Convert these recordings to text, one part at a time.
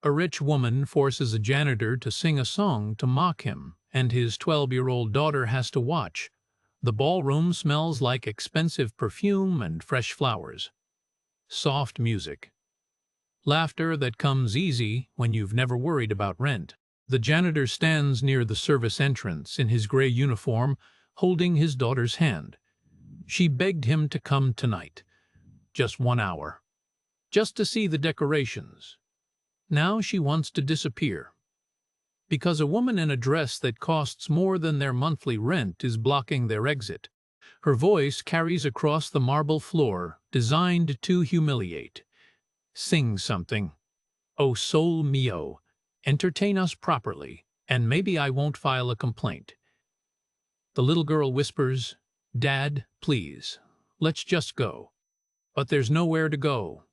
A rich woman forces a janitor to sing a song to mock him, and his 12-year-old daughter has to watch. The ballroom smells like expensive perfume and fresh flowers. Soft music. Laughter that comes easy when you've never worried about rent. The janitor stands near the service entrance in his gray uniform, holding his daughter's hand. She begged him to come tonight. Just 1 hour. Just to see the decorations. Now she wants to disappear. Because a woman in a dress that costs more than their monthly rent is blocking their exit. Her voice carries across the marble floor, designed to humiliate. Sing something. Oh, sol mio. Entertain us properly, and maybe I won't file a complaint. The little girl whispers, Dad, please, let's just go. But there's nowhere to go.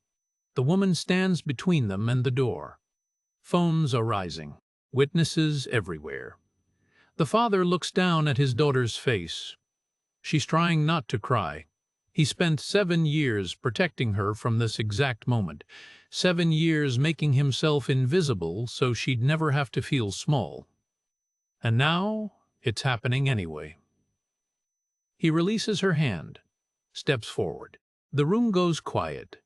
The woman stands between them and the door. Phones are rising. Witnesses everywhere. The father looks down at his daughter's face. She's trying not to cry. He spent 7 years protecting her from this exact moment. 7 years making himself invisible so she'd never have to feel small. And now it's happening anyway. He releases her hand, steps forward. The room goes quiet.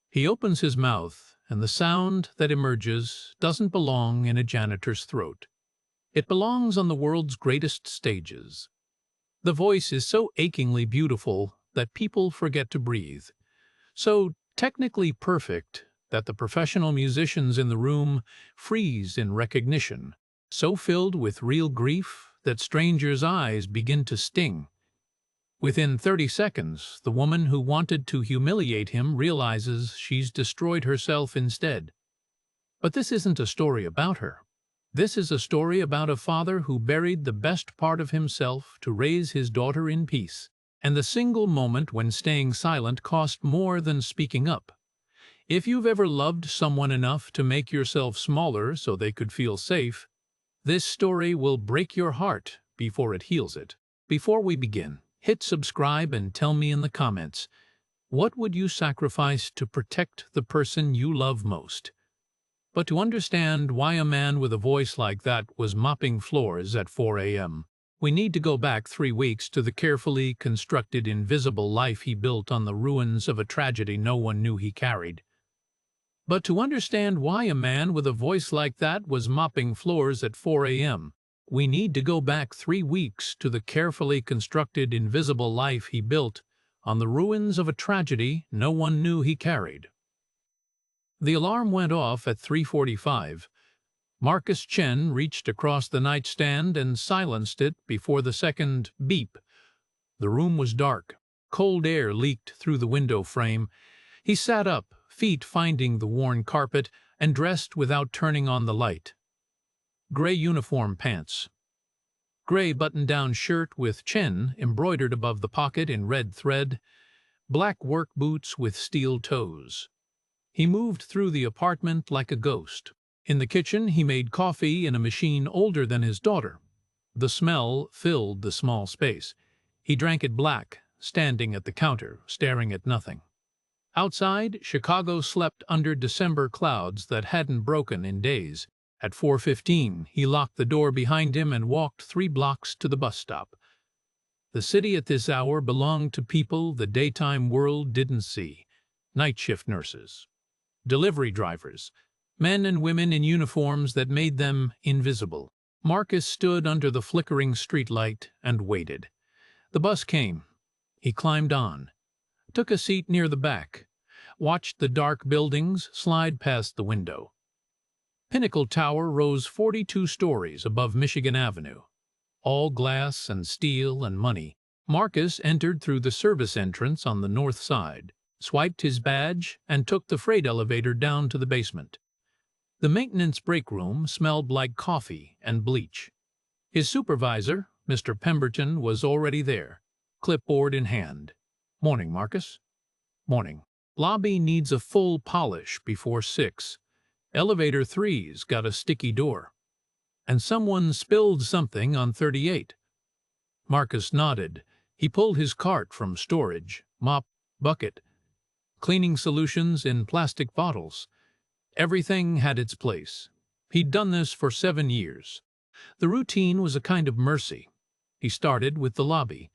He opens his mouth, and the sound that emerges doesn't belong in a janitor's throat. It belongs on the world's greatest stages. The voice is so achingly beautiful that people forget to breathe. So technically perfect that the professional musicians in the room freeze in recognition. So filled with real grief that strangers' eyes begin to sting. Within 30 seconds, the woman who wanted to humiliate him realizes she's destroyed herself instead. But this isn't a story about her. This is a story about a father who buried the best part of himself to raise his daughter in peace. And the single moment when staying silent cost more than speaking up. If you've ever loved someone enough to make yourself smaller so they could feel safe, this story will break your heart before it heals it. Before we begin, hit subscribe and tell me in the comments, what would you sacrifice to protect the person you love most? But to understand why a man with a voice like that was mopping floors at 4 a.m., we need to go back 3 weeks to the carefully constructed invisible life he built on the ruins of a tragedy no one knew he carried. But to understand why a man with a voice like that was mopping floors at 4 a.m., we need to go back 3 weeks to the carefully constructed invisible life he built on the ruins of a tragedy no one knew he carried. The alarm went off at 3:45. Marcus Chen reached across the nightstand and silenced it before the second beep. The room was dark. Cold air leaked through the window frame. He sat up, feet finding the worn carpet, and dressed without turning on the light. Gray uniform pants. Gray button-down shirt with Chen embroidered above the pocket in red thread. Black work boots with steel toes. He moved through the apartment like a ghost. In the kitchen, he made coffee in a machine older than his daughter. The smell filled the small space. He drank it black, standing at the counter, staring at nothing. Outside, Chicago slept under December clouds that hadn't broken in days. At 4:15, he locked the door behind him and walked 3 blocks to the bus stop. The city at this hour belonged to people the daytime world didn't see. Night shift nurses. Delivery drivers. Men and women in uniforms that made them invisible. Marcus stood under the flickering streetlight and waited. The bus came. He climbed on, took a seat near the back, watched the dark buildings slide past the window. Pinnacle Tower rose 42 stories above Michigan Avenue. All glass and steel and money. Marcus entered through the service entrance on the north side, swiped his badge, and took the freight elevator down to the basement. The maintenance break room smelled like coffee and bleach. His supervisor, Mr. Pemberton, was already there, clipboard in hand. Morning, Marcus. Morning. Lobby needs a full polish before 6. Elevator 3's got a sticky door. And someone spilled something on 38. Marcus nodded. He pulled his cart from storage, mop, bucket, cleaning solutions in plastic bottles. Everything had its place. He'd done this for 7 years. The routine was a kind of mercy. He started with the lobby.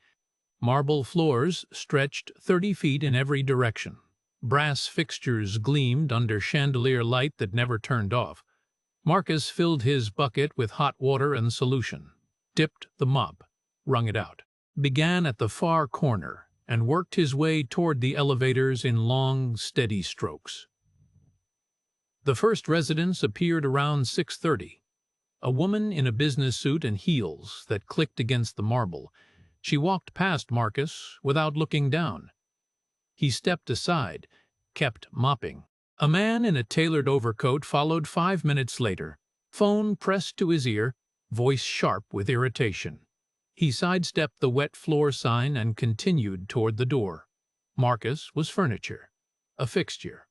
Marble floors stretched 30 feet in every direction. Brass fixtures gleamed under chandelier light that never turned off. Marcus filled his bucket with hot water and solution, dipped the mop, wrung it out, began at the far corner, and worked his way toward the elevators in long, steady strokes. The first residence appeared around 6:30. A woman in a business suit and heels that clicked against the marble. She walked past Marcus without looking down. He stepped aside, kept mopping. A man in a tailored overcoat followed 5 minutes later, phone pressed to his ear, voice sharp with irritation. He sidestepped the wet floor sign and continued toward the door. Marcus was furniture, a fixture,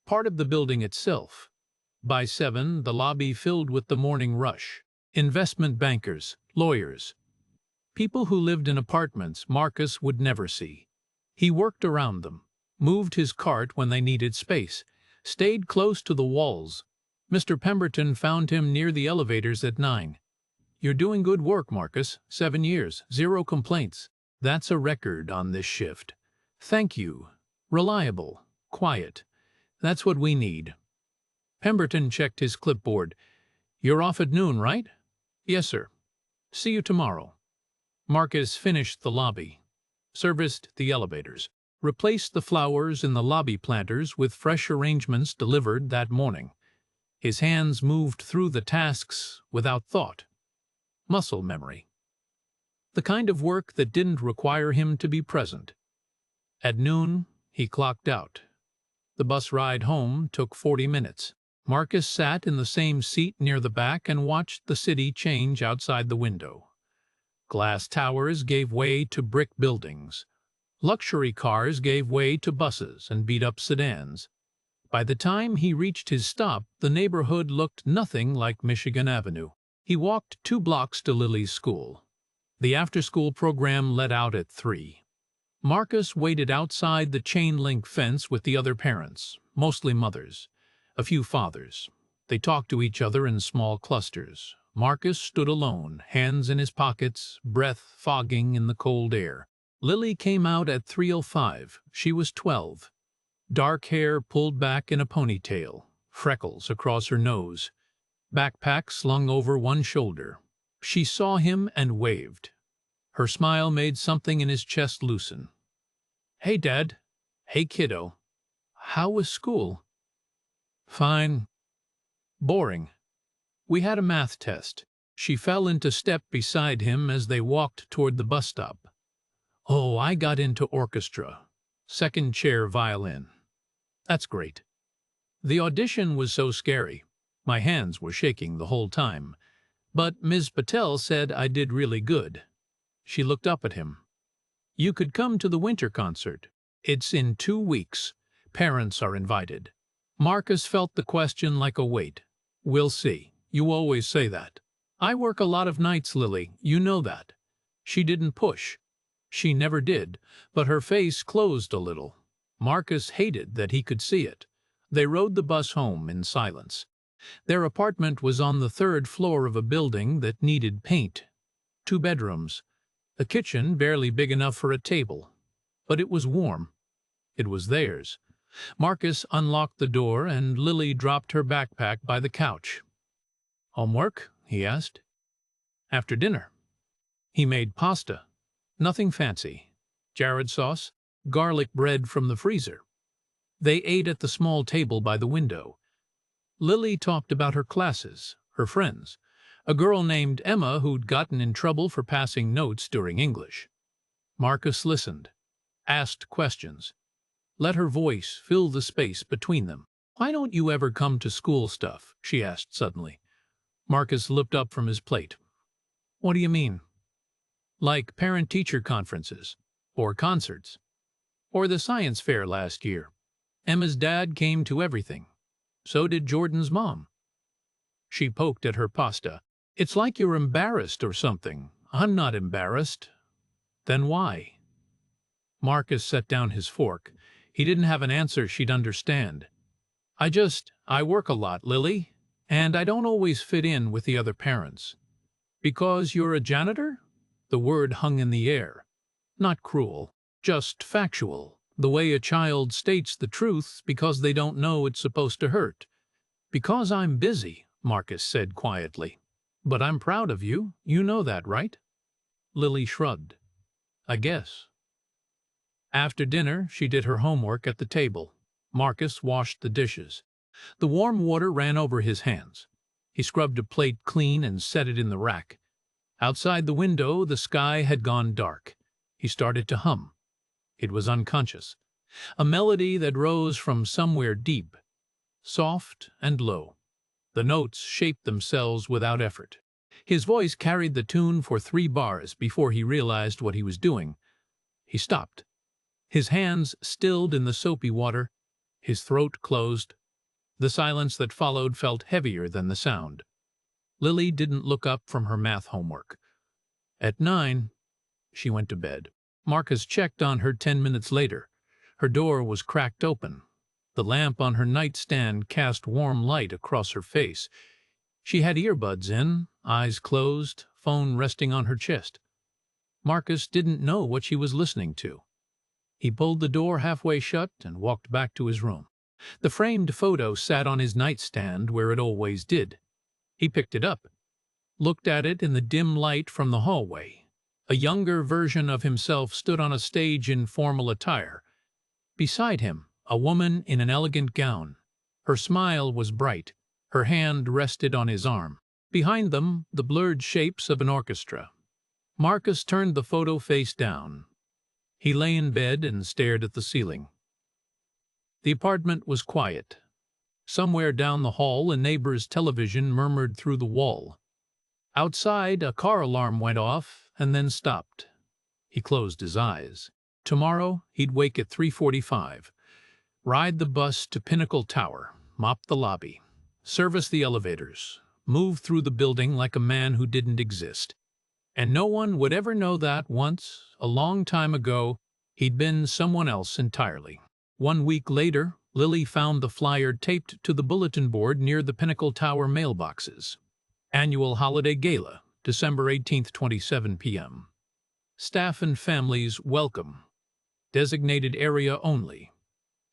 part of the building itself. By 7, the lobby filled with the morning rush. Investment bankers, lawyers, people who lived in apartments Marcus would never see. He worked around them, moved his cart when they needed space, stayed close to the walls. Mr. Pemberton found him near the elevators at 9. "You're doing good work, Marcus. 7 years, 0 complaints. That's a record on this shift. Thank you. Reliable, quiet. That's what we need." Pemberton checked his clipboard. "You're off at noon, right?" "Yes, sir. See you tomorrow." Marcus finished the lobby, serviced the elevators, replaced the flowers in the lobby planters with fresh arrangements delivered that morning. His hands moved through the tasks without thought. Muscle memory. The kind of work that didn't require him to be present. At noon, he clocked out. The bus ride home took 40 minutes. Marcus sat in the same seat near the back and watched the city change outside the window. Glass towers gave way to brick buildings. Luxury cars gave way to buses and beat-up sedans. By the time he reached his stop, the neighborhood looked nothing like Michigan Avenue. He walked 2 blocks to Lily's school. The after-school program let out at 3. Marcus waited outside the chain-link fence with the other parents, mostly mothers, a few fathers. They talked to each other in small clusters. Marcus stood alone, hands in his pockets, breath fogging in the cold air. Lily came out at 3:05. She was 12. Dark hair pulled back in a ponytail, freckles across her nose, backpack slung over one shoulder. She saw him and waved. Her smile made something in his chest loosen. "Hey, Dad." "Hey, kiddo. How was school?" "Fine. Boring. We had a math test." She fell into step beside him as they walked toward the bus stop. "Oh, I got into orchestra. Second chair violin." "That's great." "The audition was so scary. My hands were shaking the whole time. But Ms. Patel said I did really good." She looked up at him. "You could come to the winter concert. It's in 2 weeks. Parents are invited." Marcus felt the question like a weight. "We'll see. You always say that." "I work a lot of nights, Lily. You know that." She didn't push. She never did, but her face closed a little. Marcus hated that he could see it. They rode the bus home in silence. Their apartment was on the 3rd floor of a building that needed paint. 2 bedrooms. A kitchen barely big enough for a table. But it was warm. It was theirs. Marcus unlocked the door and Lily dropped her backpack by the couch. "Homework?" he asked. "After dinner." He made pasta. Nothing fancy. Jarred sauce, garlic bread from the freezer. They ate at the small table by the window. Lily talked about her classes, her friends, a girl named Emma who'd gotten in trouble for passing notes during English. Marcus listened, asked questions, let her voice fill the space between them. "Why don't you ever come to school stuff?" she asked suddenly. Marcus looked up from his plate. "What do you mean?" "Like parent-teacher conferences, or concerts, or the science fair last year. Emma's dad came to everything. So did Jordan's mom." She poked at her pasta. "It's like you're embarrassed or something." "I'm not embarrassed." "Then why?" Marcus set down his fork. He didn't have an answer she'd understand. I I work a lot, Lily, and I don't always fit in with the other parents. Because you're a janitor? The word hung in the air. Not cruel, just factual, the way a child states the truth because they don't know it's supposed to hurt. Because I'm busy, Marcus said quietly. But I'm proud of you. You know that, right? Lily shrugged. I guess. After dinner, she did her homework at the table. Marcus washed the dishes. The warm water ran over his hands. He scrubbed a plate clean and set it in the rack. Outside the window, the sky had gone dark. He started to hum. It was unconscious. A melody that rose from somewhere deep, soft and low. The notes shaped themselves without effort. His voice carried the tune for 3 bars before he realized what he was doing. He stopped. His hands stilled in the soapy water. His throat closed. The silence that followed felt heavier than the sound. Lily didn't look up from her math homework. At 9, she went to bed. Marcus checked on her 10 minutes later. Her door was cracked open. The lamp on her nightstand cast warm light across her face. She had earbuds in, eyes closed, phone resting on her chest. Marcus didn't know what she was listening to. He pulled the door halfway shut and walked back to his room. The framed photo sat on his nightstand where it always did. He picked it up, looked at it in the dim light from the hallway. A younger version of himself stood on a stage in formal attire. Beside him, a woman in an elegant gown. Her smile was bright. Her hand rested on his arm. Behind them, the blurred shapes of an orchestra. Marcus turned the photo face down. He lay in bed and stared at the ceiling. The apartment was quiet. Somewhere down the hall, a neighbor's television murmured through the wall. Outside, a car alarm went off and then stopped. He closed his eyes. Tomorrow, he'd wake at 3:45, ride the bus to Pinnacle Tower, mop the lobby, service the elevators, move through the building like a man who didn't exist. And no one would ever know that once, a long time ago, he'd been someone else entirely. 1 week later, Lily found the flyer taped to the bulletin board near the Pinnacle Tower mailboxes. Annual Holiday Gala, December 18th, 27 p.m. Staff and families welcome. Designated area only.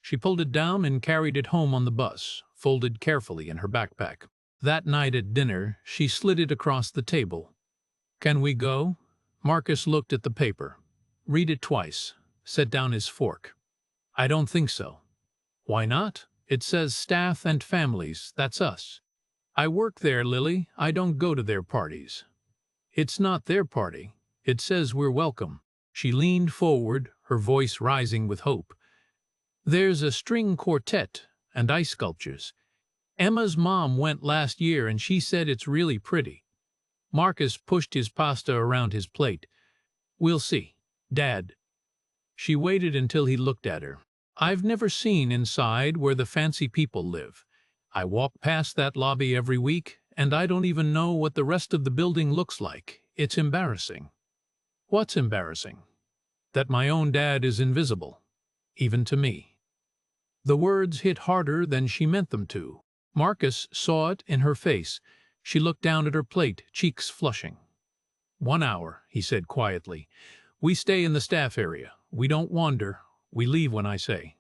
She pulled it down and carried it home on the bus, folded carefully in her backpack. That night at dinner, she slid it across the table. Can we go? Marcus looked at the paper. Read it twice. Set down his fork. I don't think so. Why not? It says staff and families. That's us. I work there, Lily. I don't go to their parties. It's not their party. It says we're welcome. She leaned forward, her voice rising with hope. There's a string quartet and ice sculptures. Emma's mom went last year and she said it's really pretty. Marcus pushed his pasta around his plate. We'll see. Dad. She waited until he looked at her. I've never seen inside where the fancy people live. I walk past that lobby every week, and I don't even know what the rest of the building looks like. It's embarrassing. What's embarrassing? That my own dad is invisible, even to me. The words hit harder than she meant them to. Marcus saw it in her face. She looked down at her plate, cheeks flushing. 1 hour, he said quietly. We stay in the staff area. We don't wander. We leave when I say.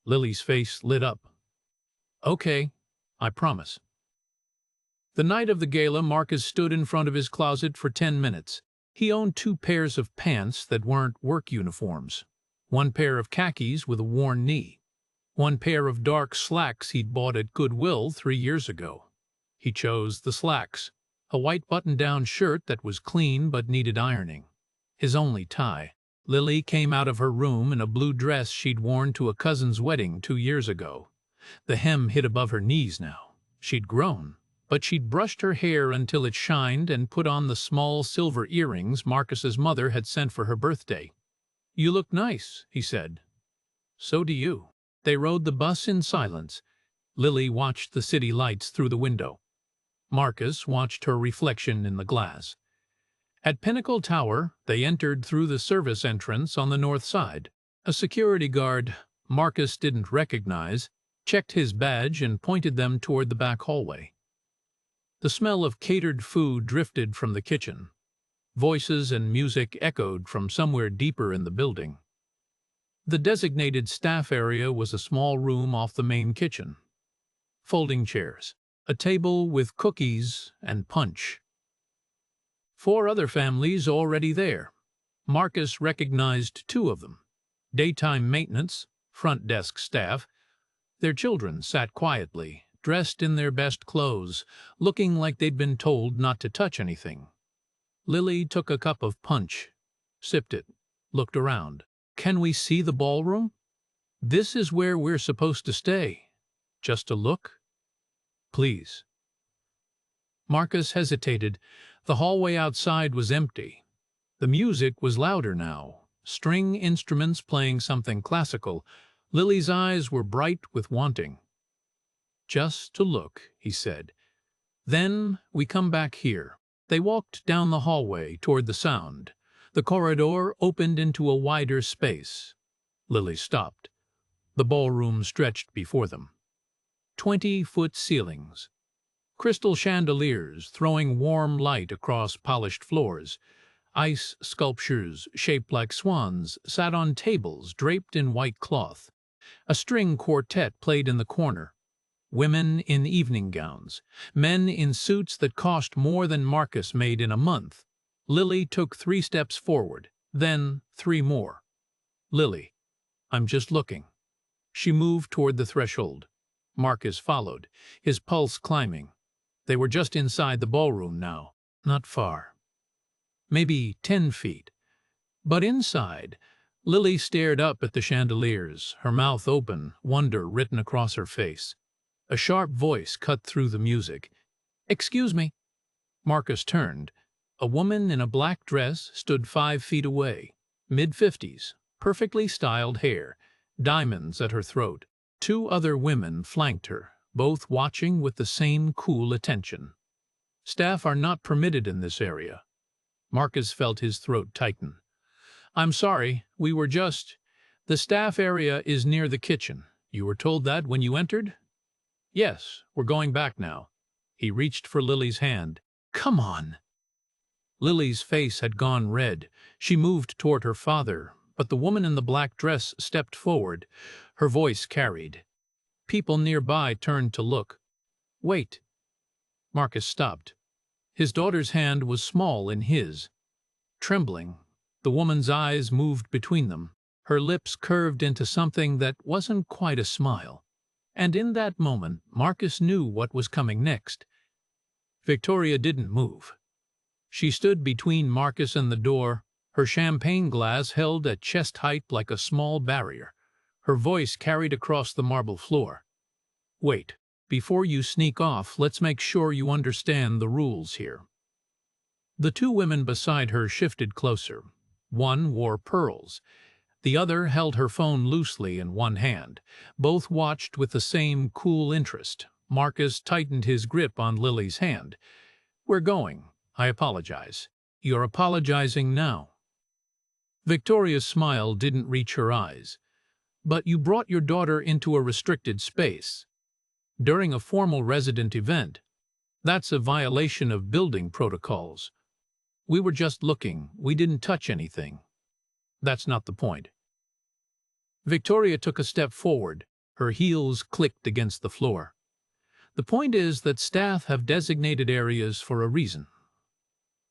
Lily's face lit up. Okay, I promise. The night of the gala, Marcus stood in front of his closet for 10 minutes. He owned 2 pairs of pants that weren't work uniforms. 1 pair of khakis with a worn knee. 1 pair of dark slacks he'd bought at Goodwill 3 years ago. He chose the slacks. A white button-down shirt that was clean but needed ironing. His only tie. Lily came out of her room in a blue dress she'd worn to a cousin's wedding 2 years ago. The hem hit above her knees now. She'd grown, but she'd brushed her hair until it shined and put on the small silver earrings Marcus's mother had sent for her birthday. You look nice, he said. So do you. They rode the bus in silence. Lily watched the city lights through the window. Marcus watched her reflection in the glass. At Pinnacle Tower, they entered through the service entrance on the north side. A security guard Marcus didn't recognize checked his badge and pointed them toward the back hallway. The smell of catered food drifted from the kitchen. Voices and music echoed from somewhere deeper in the building. The designated staff area was a small room off the main kitchen. Folding chairs, a table with cookies and punch. 4 other families already there. Marcus recognized 2 of them. Daytime maintenance, front desk staff. Their children sat quietly, dressed in their best clothes, looking like they'd been told not to touch anything. Lily took a cup of punch, sipped it, looked around. Can we see the ballroom? This is where we're supposed to stay. Just a look? Please. Marcus hesitated. The hallway outside was empty. The music was louder now, string instruments playing something classical. Lily's eyes were bright with wanting. Just to look, he said. Then we come back here. They walked down the hallway toward the sound. The corridor opened into a wider space. Lily stopped. The ballroom stretched before them. 20-foot ceilings. Crystal chandeliers throwing warm light across polished floors. Ice sculptures shaped like swans sat on tables draped in white cloth. A string quartet played in the corner. Women in evening gowns, men in suits that cost more than Marcus made in a month. Lily took 3 steps forward, then 3 more. Lily, I'm just looking. She moved toward the threshold. Marcus followed, his pulse climbing. They were just inside the ballroom now, not far. Maybe 10 feet. But inside, Lily stared up at the chandeliers, her mouth open, wonder written across her face. A sharp voice cut through the music. Excuse me. Marcus turned. A woman in a black dress stood 5 feet away, mid-50s, perfectly styled hair, diamonds at her throat. 2 other women flanked her, both watching with the same cool attention. Staff are not permitted in this area. Marcus felt his throat tighten. I'm sorry, we were just... The staff area is near the kitchen. You were told that when you entered? Yes, we're going back now. He reached for Lily's hand. Come on. Lily's face had gone red. She moved toward her father, but the woman in the black dress stepped forward. Her voice carried. People nearby turned to look. Wait. Marcus stopped. His daughter's hand was small in his. Trembling, the woman's eyes moved between them. Her lips curved into something that wasn't quite a smile. And in that moment, Marcus knew what was coming next. Victoria didn't move. She stood between Marcus and the door, her champagne glass held at chest height like a small barrier. Her voice carried across the marble floor. Wait, before you sneak off, let's make sure you understand the rules here. The 2 women beside her shifted closer. One wore pearls. The other held her phone loosely in one hand. Both watched with the same cool interest. Marcus tightened his grip on Lily's hand. We're going. I apologize. You're apologizing now. Victoria's smile didn't reach her eyes. But you brought your daughter into a restricted space. During a formal resident event. That's a violation of building protocols. We were just looking. We didn't touch anything. That's not the point. Victoria took a step forward. Her heels clicked against the floor. The point is that staff have designated areas for a reason.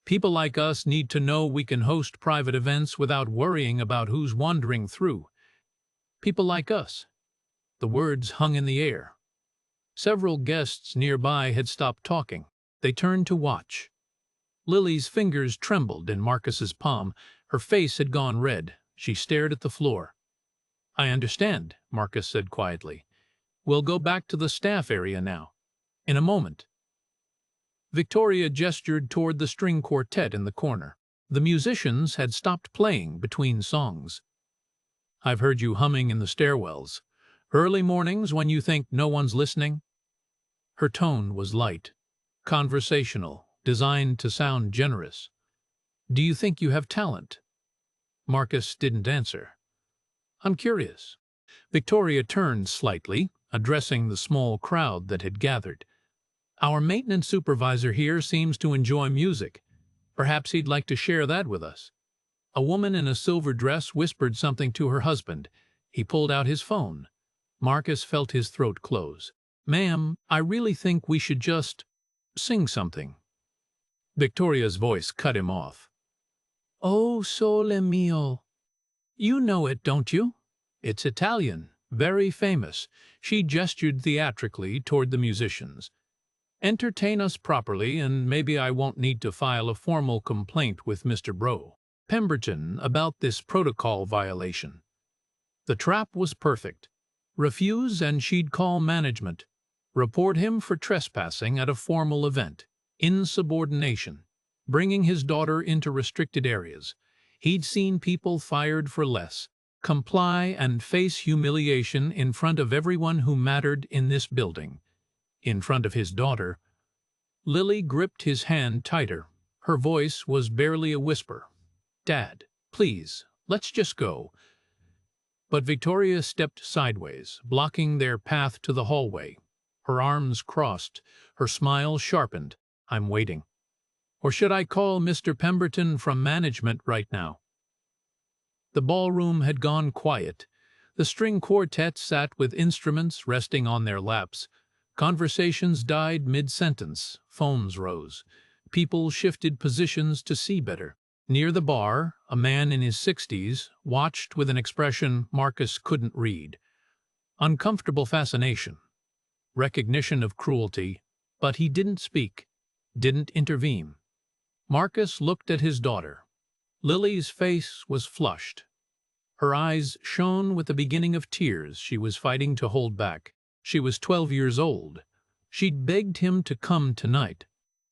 People like us need to know we can host private events without worrying about who's wandering through. People like us. The words hung in the air. Several guests nearby had stopped talking. They turned to watch. Lily's fingers trembled in Marcus's palm. Her face had gone red. She stared at the floor. I understand, Marcus said quietly. We'll go back to the staff area now. In a moment. Victoria gestured toward the string quartet in the corner. The musicians had stopped playing between songs. I've heard you humming in the stairwells. Early mornings when you think no one's listening? Her tone was light, conversational, designed to sound generous. Do you think you have talent? Marcus didn't answer. I'm curious. Victoria turned slightly, addressing the small crowd that had gathered. "Our maintenance supervisor here seems to enjoy music. Perhaps he'd like to share that with us." A woman in a silver dress whispered something to her husband. He pulled out his phone. Marcus felt his throat close. "Ma'am, I really think we should just sing something." Victoria's voice cut him off. "Oh, sole mio. You know it, don't you? It's Italian, very famous." She gestured theatrically toward the musicians. "Entertain us properly, and maybe I won't need to file a formal complaint with Mr. Pemberton about this protocol violation." The trap was perfect. Refuse and she'd call management. Report him for trespassing at a formal event. Insubordination. Bringing his daughter into restricted areas. He'd seen people fired for less. Comply and face humiliation in front of everyone who mattered in this building. In front of his daughter. Lily gripped his hand tighter. Her voice was barely a whisper. "Dad, please, let's just go." But Victoria stepped sideways, blocking their path to the hallway. Her arms crossed, her smile sharpened. "I'm waiting. Or should I call Mr. Pemberton from management right now?" The ballroom had gone quiet. The string quartet sat with instruments resting on their laps. Conversations died mid-sentence. Phones rose. People shifted positions to see better. Near the bar, a man in his 60s watched with an expression Marcus couldn't read. Uncomfortable fascination. Recognition of cruelty. But he didn't speak. Didn't intervene. Marcus looked at his daughter. Lily's face was flushed. Her eyes shone with the beginning of tears she was fighting to hold back. She was 12 years old. She'd begged him to come tonight,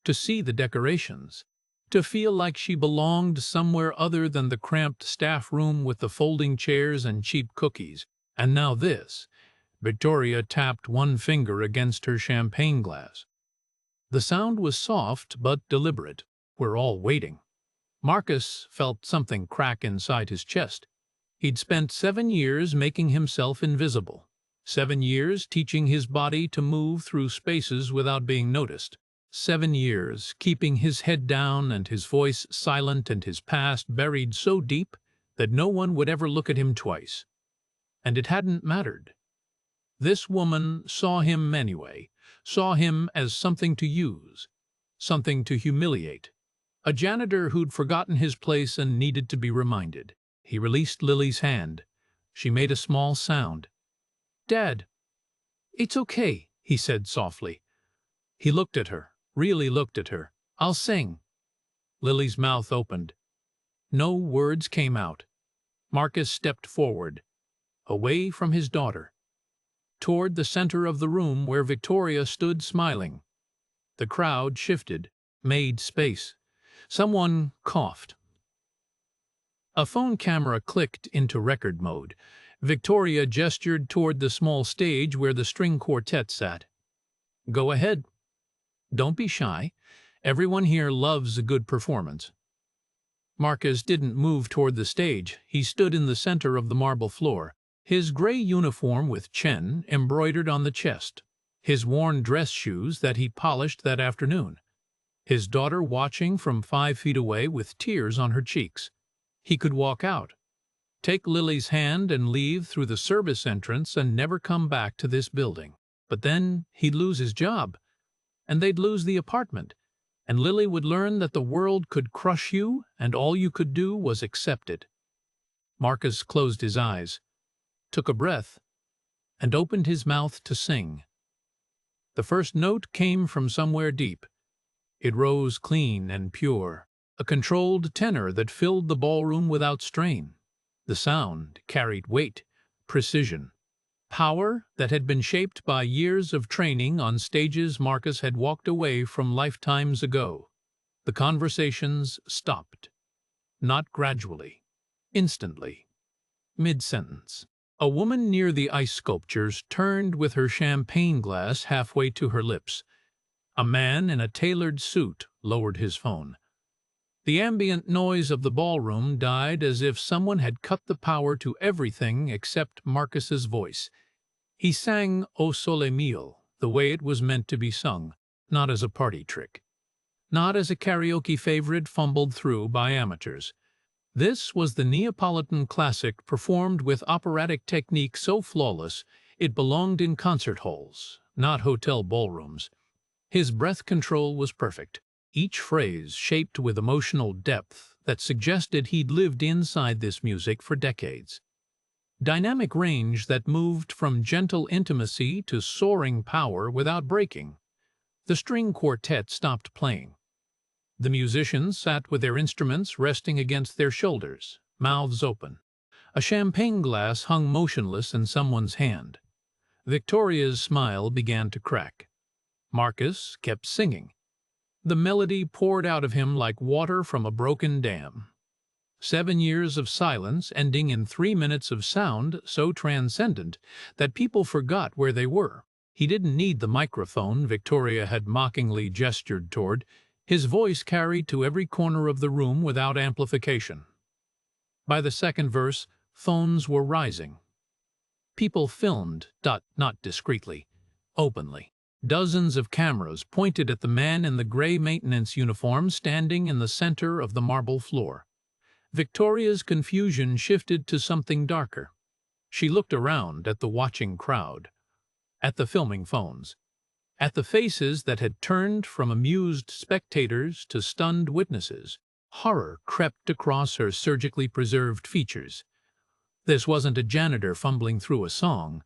to see the decorations, to feel like she belonged somewhere other than the cramped staff room with the folding chairs and cheap cookies. And now this. Victoria tapped one finger against her champagne glass. The sound was soft but deliberate. "We're all waiting." Marcus felt something crack inside his chest. He'd spent 7 years making himself invisible. 7 years teaching his body to move through spaces without being noticed. 7 years keeping his head down and his voice silent and his past buried so deep that no one would ever look at him twice. And it hadn't mattered. This woman saw him anyway, saw him as something to use, something to humiliate. A janitor who'd forgotten his place and needed to be reminded. He released Lily's hand. She made a small sound. "Dad." "It's okay," he said softly. He looked at her, really looked at her. "I'll sing." Lily's mouth opened. No words came out. Marcus stepped forward, away from his daughter, toward the center of the room where Victoria stood smiling. The crowd shifted, made space. Someone coughed. A phone camera clicked into record mode. Victoria gestured toward the small stage where the string quartet sat. "Go ahead. Don't be shy. Everyone here loves a good performance." Marcus didn't move toward the stage. He stood in the center of the marble floor, his gray uniform with Chen embroidered on the chest, his worn dress shoes that he polished that afternoon, his daughter watching from 5 feet away with tears on her cheeks. He could walk out, take Lily's hand and leave through the service entrance and never come back to this building. But then he'd lose his job, and they'd lose the apartment, and Lily would learn that the world could crush you and all you could do was accept it. Marcus closed his eyes, took a breath, and opened his mouth to sing. The first note came from somewhere deep. It rose clean and pure, a controlled tenor that filled the ballroom without strain. The sound carried weight, precision, power that had been shaped by years of training on stages Marcus had walked away from lifetimes ago. The conversations stopped. Not gradually. Instantly. Mid-sentence. A woman near the ice sculptures turned with her champagne glass halfway to her lips. A man in a tailored suit lowered his phone. The ambient noise of the ballroom died as if someone had cut the power to everything except Marcus's voice. He sang O Sole Mio the way it was meant to be sung, not as a party trick, not as a karaoke favorite fumbled through by amateurs. This was the Neapolitan classic performed with operatic technique so flawless it belonged in concert halls, not hotel ballrooms. His breath control was perfect, each phrase shaped with emotional depth that suggested he'd lived inside this music for decades. Dynamic range that moved from gentle intimacy to soaring power without breaking. The string quartet stopped playing. The musicians sat with their instruments resting against their shoulders, mouths open. A champagne glass hung motionless in someone's hand. Victoria's smile began to crack. Marcus kept singing. The melody poured out of him like water from a broken dam. 7 years of silence ending in 3 minutes of sound so transcendent that people forgot where they were. He didn't need the microphone Victoria had mockingly gestured toward. His voice carried to every corner of the room without amplification. By the second verse, phones were rising. People filmed, not discreetly, openly. Dozens of cameras pointed at the man in the gray maintenance uniform standing in the center of the marble floor. Victoria's confusion shifted to something darker. She looked around at the watching crowd, at the filming phones, at the faces that had turned from amused spectators to stunned witnesses. Horror crept across her surgically preserved features. This wasn't a janitor fumbling through a song.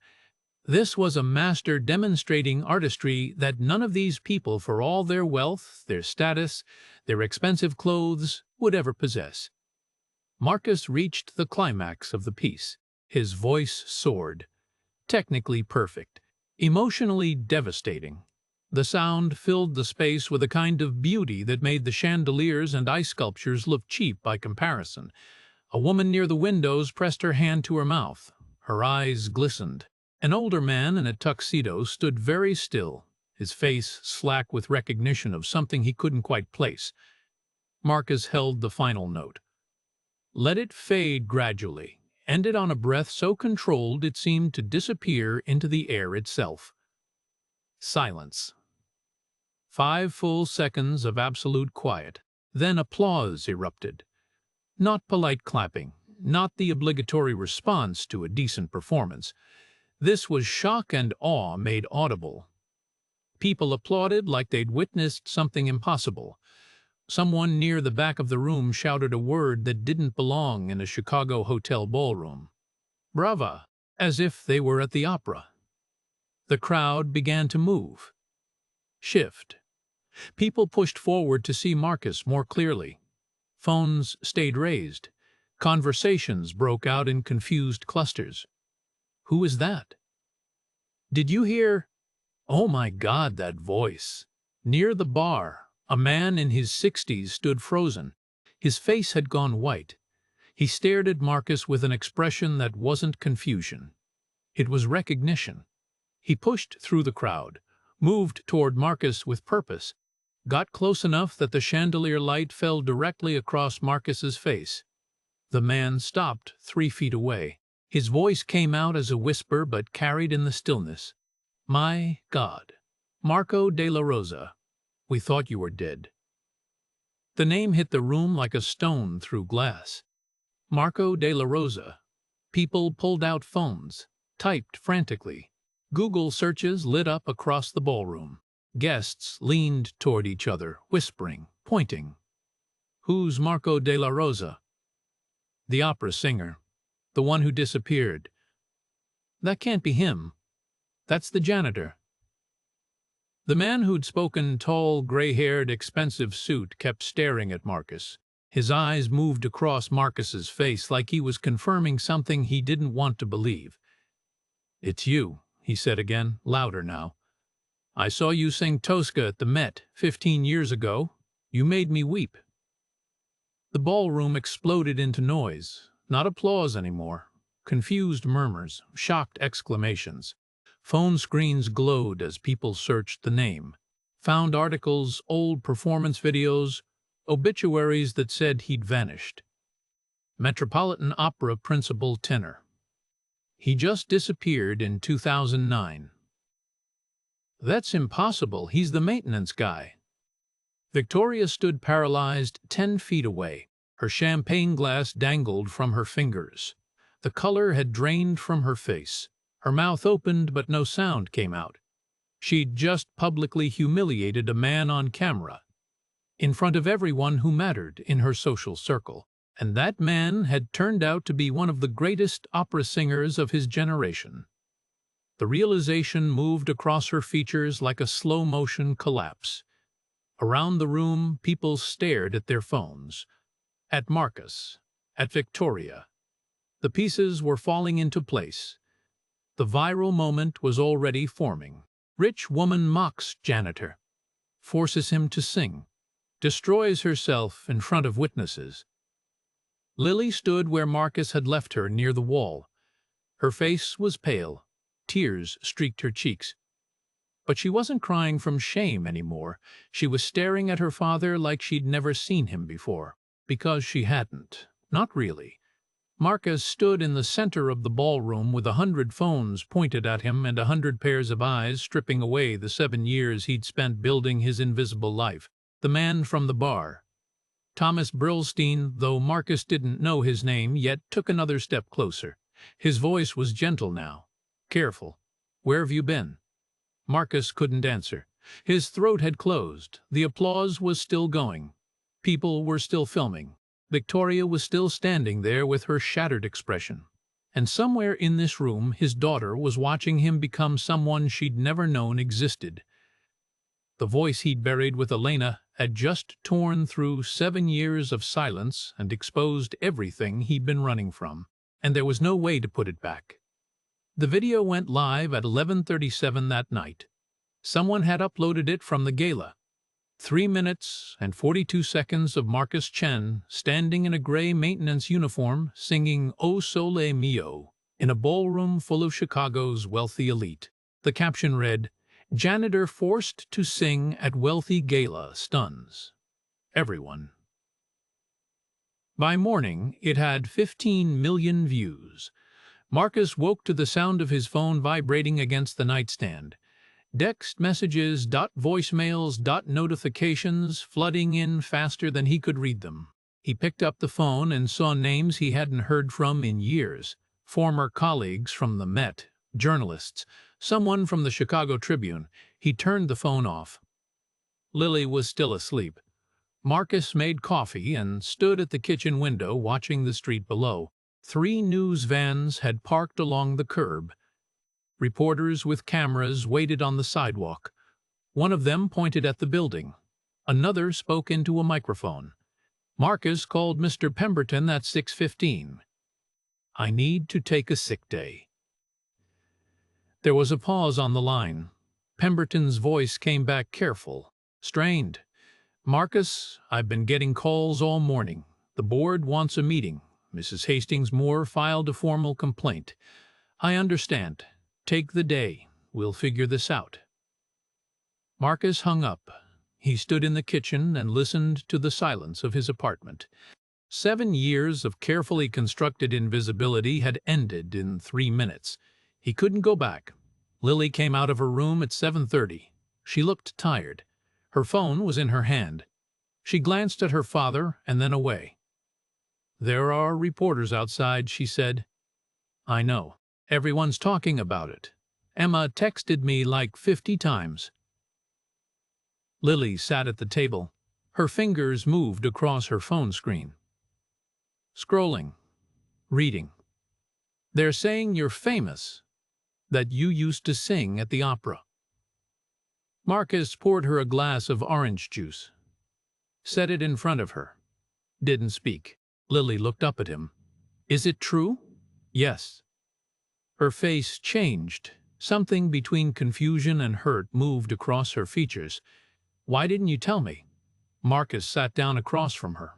This was a master demonstrating artistry that none of these people, for all their wealth, their status, their expensive clothes, would ever possess. Marcus reached the climax of the piece. His voice soared. Technically perfect, emotionally devastating. The sound filled the space with a kind of beauty that made the chandeliers and ice sculptures look cheap by comparison. A woman near the windows pressed her hand to her mouth. Her eyes glistened. An older man in a tuxedo stood very still, his face slack with recognition of something he couldn't quite place. Marcus held the final note. Let it fade gradually, ended on a breath so controlled it seemed to disappear into the air itself. Silence. 5 full seconds of absolute quiet. Then applause erupted. Not polite clapping, not the obligatory response to a decent performance. This was shock and awe made audible. People applauded like they'd witnessed something impossible. Someone near the back of the room shouted a word that didn't belong in a Chicago hotel ballroom. Brava, as if they were at the opera. The crowd began to move. Shift. People pushed forward to see Marcus more clearly. Phones stayed raised. Conversations broke out in confused clusters. Who is that? Did you hear? Oh my God, that voice. Near the bar, a man in his 60s stood frozen. His face had gone white. He stared at Marcus with an expression that wasn't confusion. It was recognition. He pushed through the crowd, moved toward Marcus with purpose, got close enough that the chandelier light fell directly across Marcus's face. The man stopped 3 feet away. His voice came out as a whisper but carried in the stillness. My God. Marco de la Rosa. We thought you were dead. The name hit the room like a stone through glass. Marco de la Rosa. People pulled out phones, typed frantically. Google searches lit up across the ballroom. Guests leaned toward each other, whispering, pointing. Who's Marco de la Rosa? The opera singer. The one who disappeared. That can't be him. That's the janitor. The man who'd spoken, tall, gray-haired, expensive suit, kept staring at Marcus. His eyes moved across Marcus's face like he was confirming something he didn't want to believe. It's you, he said again, louder now. I saw you sing Tosca at the Met 15 years ago. You made me weep. The ballroom exploded into noise. Not applause anymore. Confused murmurs, shocked exclamations. Phone screens glowed as people searched the name. Found articles, old performance videos, obituaries that said he'd vanished. Metropolitan Opera principal tenor. He just disappeared in 2009. That's impossible, he's the maintenance guy. Victoria stood paralyzed 10 feet away. Her champagne glass dangled from her fingers. The color had drained from her face. Her mouth opened, but no sound came out. She'd just publicly humiliated a man on camera, in front of everyone who mattered in her social circle. And that man had turned out to be one of the greatest opera singers of his generation. The realization moved across her features like a slow-motion collapse. Around the room, people stared at their phones. At Marcus. At Victoria. The pieces were falling into place. The viral moment was already forming. Rich woman mocks janitor. Forces him to sing. Destroys herself in front of witnesses. Lily stood where Marcus had left her, near the wall. Her face was pale. Tears streaked her cheeks. But she wasn't crying from shame anymore. She was staring at her father like she'd never seen him before. Because she hadn't. Not really. Marcus stood in the center of the ballroom with 100 phones pointed at him and 100 pairs of eyes stripping away the 7 years he'd spent building his invisible life. The man from the bar. Thomas Brillstein, though Marcus didn't know his name, yet took another step closer. His voice was gentle now. Careful. Where have you been? Marcus couldn't answer. His throat had closed. The applause was still going. People were still filming. Victoria was still standing there with her shattered expression. And somewhere in this room, his daughter was watching him become someone she'd never known existed. The voice he'd buried with Elena had just torn through 7 years of silence and exposed everything he'd been running from. And there was no way to put it back. The video went live at 11:37 that night. Someone had uploaded it from the gala. 3 minutes and 42 seconds of Marcus Chen standing in a gray maintenance uniform singing O Sole Mio in a ballroom full of Chicago's wealthy elite. The caption read, "Janitor forced to sing at wealthy gala stuns everyone." By morning, it had 15 million views. Marcus woke to the sound of his phone vibrating against the nightstand. Text messages, voicemails, notifications flooding in faster than he could read them. He picked up the phone and saw names he hadn't heard from in years. Former colleagues from the Met, journalists, someone from the Chicago Tribune. He turned the phone off. Lily was still asleep. Marcus made coffee and stood at the kitchen window watching the street below. 3 news vans had parked along the curb. Reporters with cameras waited on the sidewalk. One of them pointed at the building. Another spoke into a microphone. Marcus called Mr. Pemberton at 6:15. "I need to take a sick day." There was a pause on the line. Pemberton's voice came back careful, strained. "Marcus, I've been getting calls all morning. The board wants a meeting. Mrs. Hastings Moore filed a formal complaint. I understand. Take the day. We'll figure this out." Marcus hung up. He stood in the kitchen and listened to the silence of his apartment. 7 years of carefully constructed invisibility had ended in 3 minutes. He couldn't go back. Lily came out of her room at 7:30. She looked tired. Her phone was in her hand. She glanced at her father and then away. "There are reporters outside," she said. "I know. Everyone's talking about it. Emma texted me like 50 times. Lily sat at the table. Her fingers moved across her phone screen. Scrolling. Reading. "They're saying you're famous. That you used to sing at the opera." Marcus poured her a glass of orange juice. Set it in front of her. Didn't speak. Lily looked up at him. "Is it true?" "Yes." Her face changed. Something between confusion and hurt moved across her features. "Why didn't you tell me?" Marcus sat down across from her.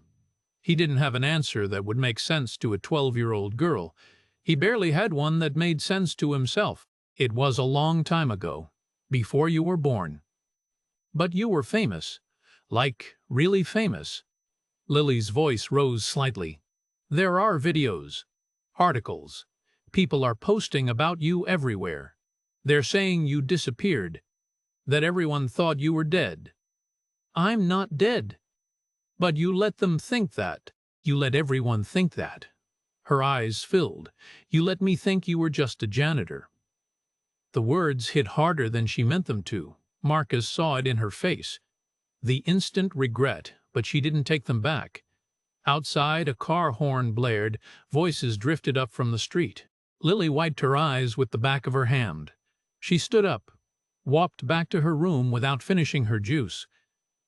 He didn't have an answer that would make sense to a 12-year-old girl. He barely had one that made sense to himself. "It was a long time ago, before you were born. But you were famous. Like, really famous." Lily's voice rose slightly. "There are videos, articles. People are posting about you everywhere. They're saying you disappeared, that everyone thought you were dead. I'm not dead. But you let them think that. You let everyone think that. Her eyes filled. You let me think you were just a janitor. The words hit harder than she meant them to. Marcus saw it in her face. The instant regret, but she didn't take them back. Outside, a car horn blared. Voices drifted up from the street. Lily wiped her eyes with the back of her hand. She stood up, walked back to her room without finishing her juice.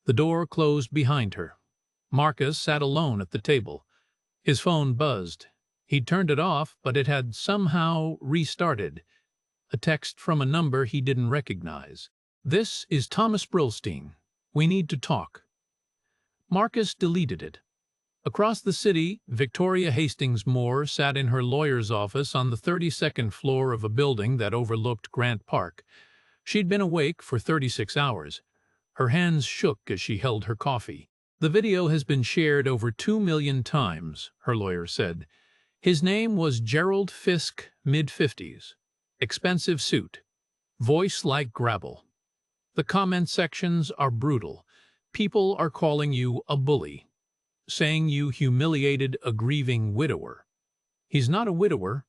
The door closed behind her. Marcus sat alone at the table. His phone buzzed. He'd turned it off, but it had somehow restarted. A text from a number he didn't recognize. "This is Thomas Brillstein. We need to talk." Marcus deleted it. Across the city, Victoria Hastings Moore sat in her lawyer's office on the 32nd floor of a building that overlooked Grant Park. She'd been awake for 36 hours. Her hands shook as she held her coffee. "The video has been shared over 2 million times," her lawyer said. "His name was Gerald Fisk, mid-50s. Expensive suit. Voice like gravel. The comment sections are brutal. People are calling you a bully, saying you humiliated a grieving widower. He's not a widower.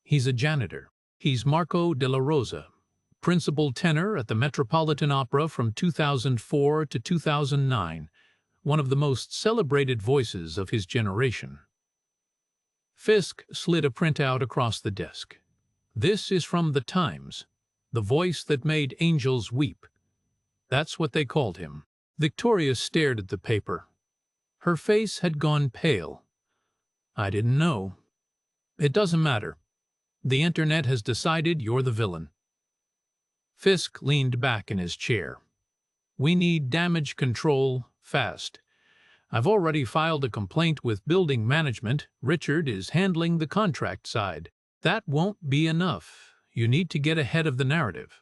He's a janitor. He's Marco della Rosa, principal tenor at the Metropolitan Opera from 2004 to 2009, one of the most celebrated voices of his generation." Fisk slid a printout across the desk. "This is from the Times. The voice that made angels weep. That's what they called him." Victoria stared at the paper. Her face had gone pale. "I didn't know." "It doesn't matter. The internet has decided you're the villain." Fisk leaned back in his chair. "We need damage control fast. I've already filed a complaint with building management. Richard is handling the contract side. That won't be enough. You need to get ahead of the narrative."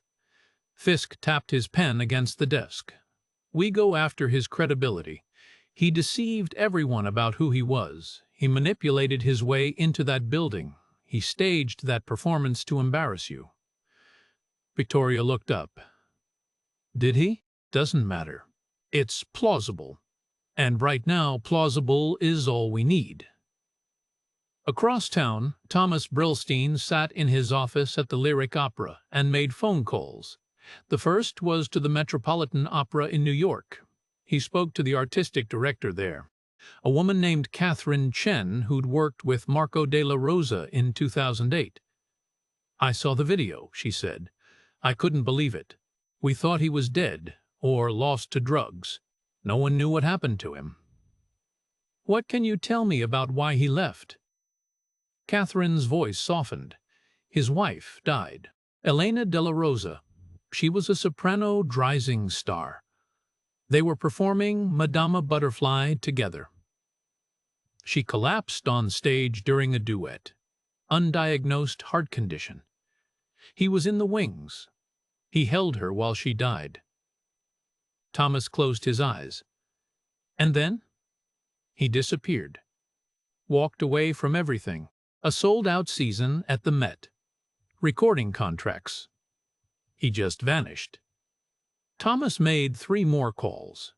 Fisk tapped his pen against the desk. "We go after his credibility. He deceived everyone about who he was. He manipulated his way into that building. He staged that performance to embarrass you." Victoria looked up. "Did he? Doesn't matter. It's plausible. And right now, plausible is all we need." Across town, Thomas Brillstein sat in his office at the Lyric Opera and made phone calls. The first was to the Metropolitan Opera in New York. He spoke to the artistic director there, a woman named Marcus Chen who'd worked with Marco della Rosa in 2008. "I saw the video," she said. "I couldn't believe it. We thought he was dead or lost to drugs. No one knew what happened to him." "What can you tell me about why he left?" Catherine's voice softened. "His wife died. Elena della Rosa. She was a soprano rising star. They were performing Madama Butterfly together. She collapsed on stage during a duet. Undiagnosed heart condition. He was in the wings. He held her while she died." Thomas closed his eyes. "And then?" "He disappeared. Walked away from everything. A sold-out season at the Met. Recording contracts. He just vanished." Thomas made 3 more calls.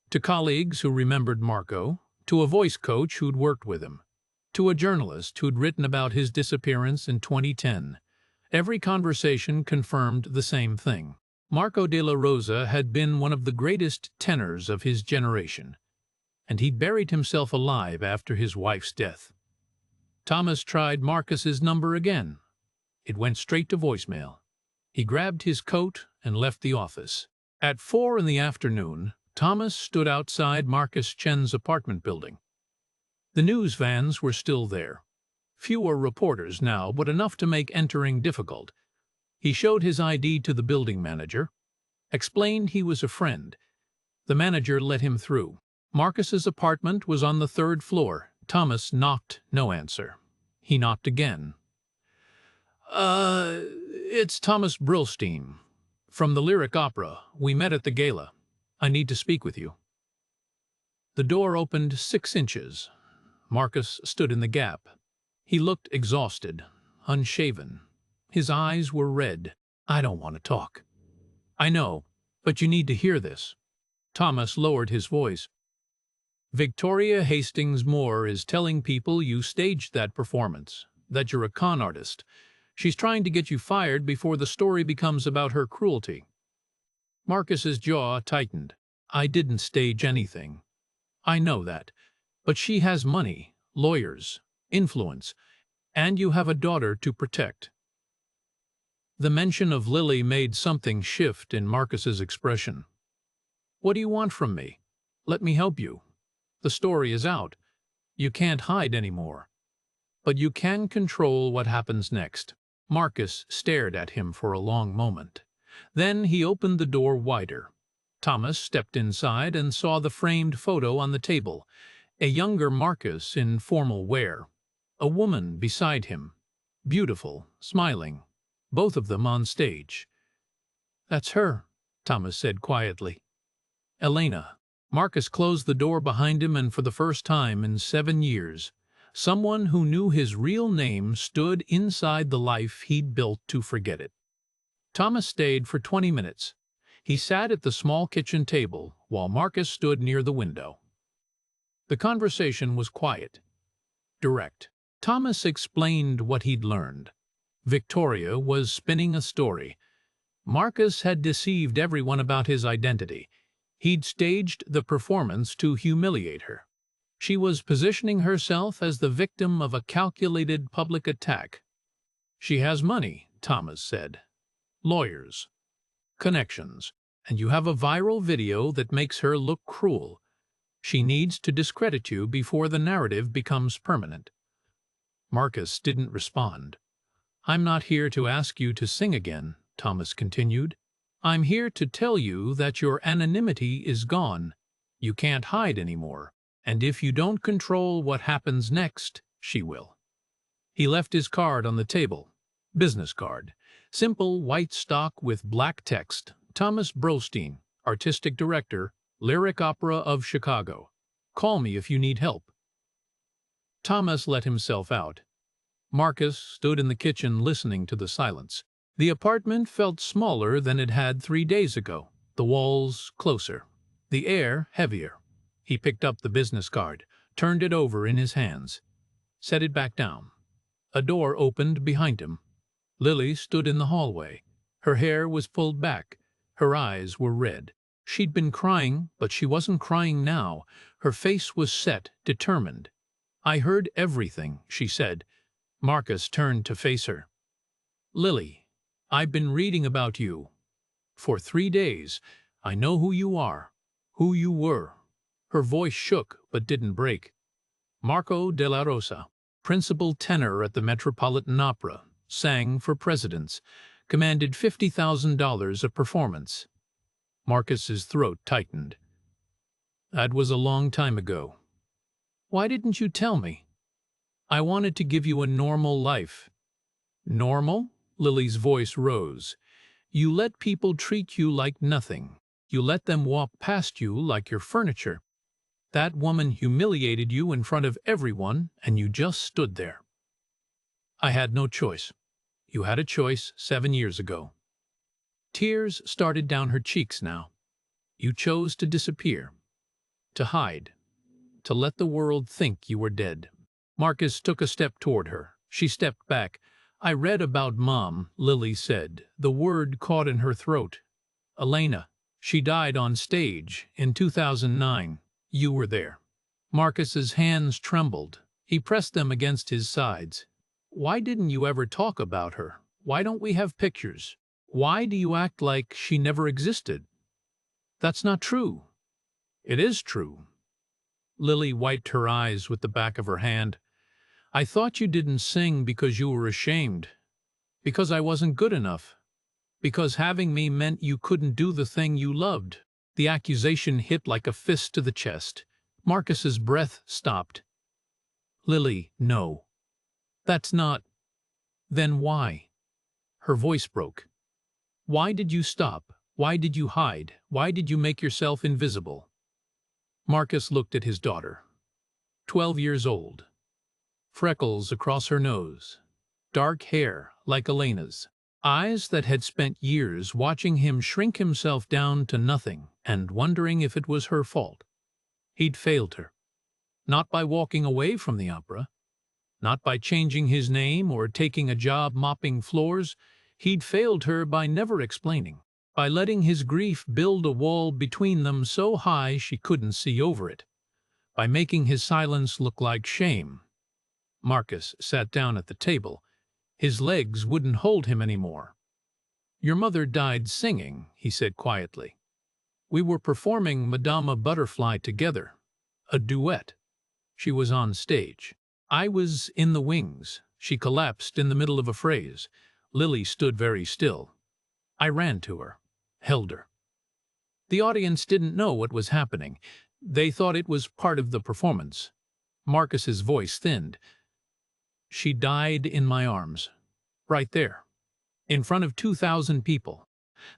To colleagues who remembered Marco, to a voice coach who'd worked with him, to a journalist who'd written about his disappearance in 2010. Every conversation confirmed the same thing. Marco della Rosa had been one of the greatest tenors of his generation, and he'd buried himself alive after his wife's death. Thomas tried Marcus's number again. It went straight to voicemail. He grabbed his coat and left the office. At 4 in the afternoon, Thomas stood outside Marcus Chen's apartment building. The news vans were still there. Fewer reporters now, but enough to make entering difficult. He showed his ID to the building manager, explained he was a friend. The manager let him through. Marcus's apartment was on the 3rd floor. Thomas knocked, no answer. He knocked again. It's Thomas Brillstein. From the Lyric Opera. We met at the gala. I need to speak with you." The door opened 6 inches. Marcus stood in the gap. He looked exhausted, unshaven. His eyes were red. "I don't want to talk." "I know, but you need to hear this." Thomas lowered his voice. "Victoria Hastings Moore is telling people you staged that performance, that you're a con artist. She's trying to get you fired before the story becomes about her cruelty." Marcus's jaw tightened. "I didn't stage anything. I know that. But she has money, lawyers, influence, and you have a daughter to protect." The mention of Lily made something shift in Marcus's expression. "What do you want from me? Let me help you. The story is out. You can't hide anymore. But you can control what happens next." Marcus stared at him for a long moment. Then he opened the door wider. Thomas stepped inside and saw the framed photo on the table, a younger Marcus in formal wear, a woman beside him, beautiful, smiling, both of them on stage. "That's her," Thomas said quietly. "Elena." Marcus closed the door behind him, and for the first time in 7 years, someone who knew his real name stood inside the life he'd built to forget it. Thomas stayed for 20 minutes. He sat at the small kitchen table while Marcus stood near the window. The conversation was quiet, direct. Thomas explained what he'd learned. Victoria was spinning a story. Marcus had deceived everyone about his identity. He'd staged the performance to humiliate her. She was positioning herself as the victim of a calculated public attack. "She has money," Thomas said. "Lawyers. Connections. And you have a viral video that makes her look cruel. She needs to discredit you before the narrative becomes permanent." Marcus didn't respond. "I'm not here to ask you to sing again," Thomas continued. "I'm here to tell you that your anonymity is gone. You can't hide anymore. And if you don't control what happens next, she will." He left his card on the table. Business card. Simple white stock with black text. "Thomas Brostein, Artistic Director, Lyric Opera of Chicago. Call me if you need help." Thomas let himself out. Marcus stood in the kitchen listening to the silence. The apartment felt smaller than it had 3 days ago, the walls closer, the air heavier. He picked up the business card, turned it over in his hands, set it back down. A door opened behind him. Lily stood in the hallway. Her hair was pulled back. Her eyes were red. She'd been crying, but she wasn't crying now. Her face was set, determined. "I heard everything," she said. Marcus turned to face her. "Lily, I've been reading about you. For 3 days. I know who you are, who you were." Her voice shook but didn't break. "Marco de la Rosa, principal tenor at the Metropolitan Opera, sang for presidents, commanded $50,000 a performance." Marcus's throat tightened. "That was a long time ago. Why didn't you tell me? I wanted to give you a normal life." "Normal?" Lily's voice rose. "You let people treat you like nothing. You let them walk past you like your furniture. That woman humiliated you in front of everyone, and you just stood there." "I had no choice." "You had a choice 7 years ago." Tears started down her cheeks now. "You chose to disappear, to hide, to let the world think you were dead." Marcus took a step toward her. She stepped back. "I read about Mom," Lily said. The word caught in her throat. "Elena. She died on stage in 2009. You were there." Marcus's hands trembled. He pressed them against his sides. "Why didn't you ever talk about her? Why don't we have pictures? Why do you act like she never existed?" "That's not true." "It is true." Lily wiped her eyes with the back of her hand. "I thought you didn't sing because you were ashamed, because I wasn't good enough, because having me meant you couldn't do the thing you loved." The accusation hit like a fist to the chest. Marcus's breath stopped. "Lily, no. That's not—" "Then why?" Her voice broke. "Why did you stop? Why did you hide? Why did you make yourself invisible?" Marcus looked at his daughter. 12 years old. Freckles across her nose. dark hair like Elena's, eyes that had spent years watching him shrink himself down to nothing and wondering if it was her fault. He'd failed her. Not by walking away from the opera, not by changing his name or taking a job mopping floors. He'd failed her by never explaining, by letting his grief build a wall between them so high she couldn't see over it, by making his silence look like shame. Marcus sat down at the table. His legs wouldn't hold him anymore. "Your mother died singing," he said quietly. "We were performing Madama Butterfly together, a duet. She was on stage. I was in the wings." She collapsed in the middle of a phrase. Lily stood very still. I ran to her, held her. The audience didn't know what was happening. They thought it was part of the performance. Marcus's voice thinned. "She died in my arms. Right there. In front of 2,000 people."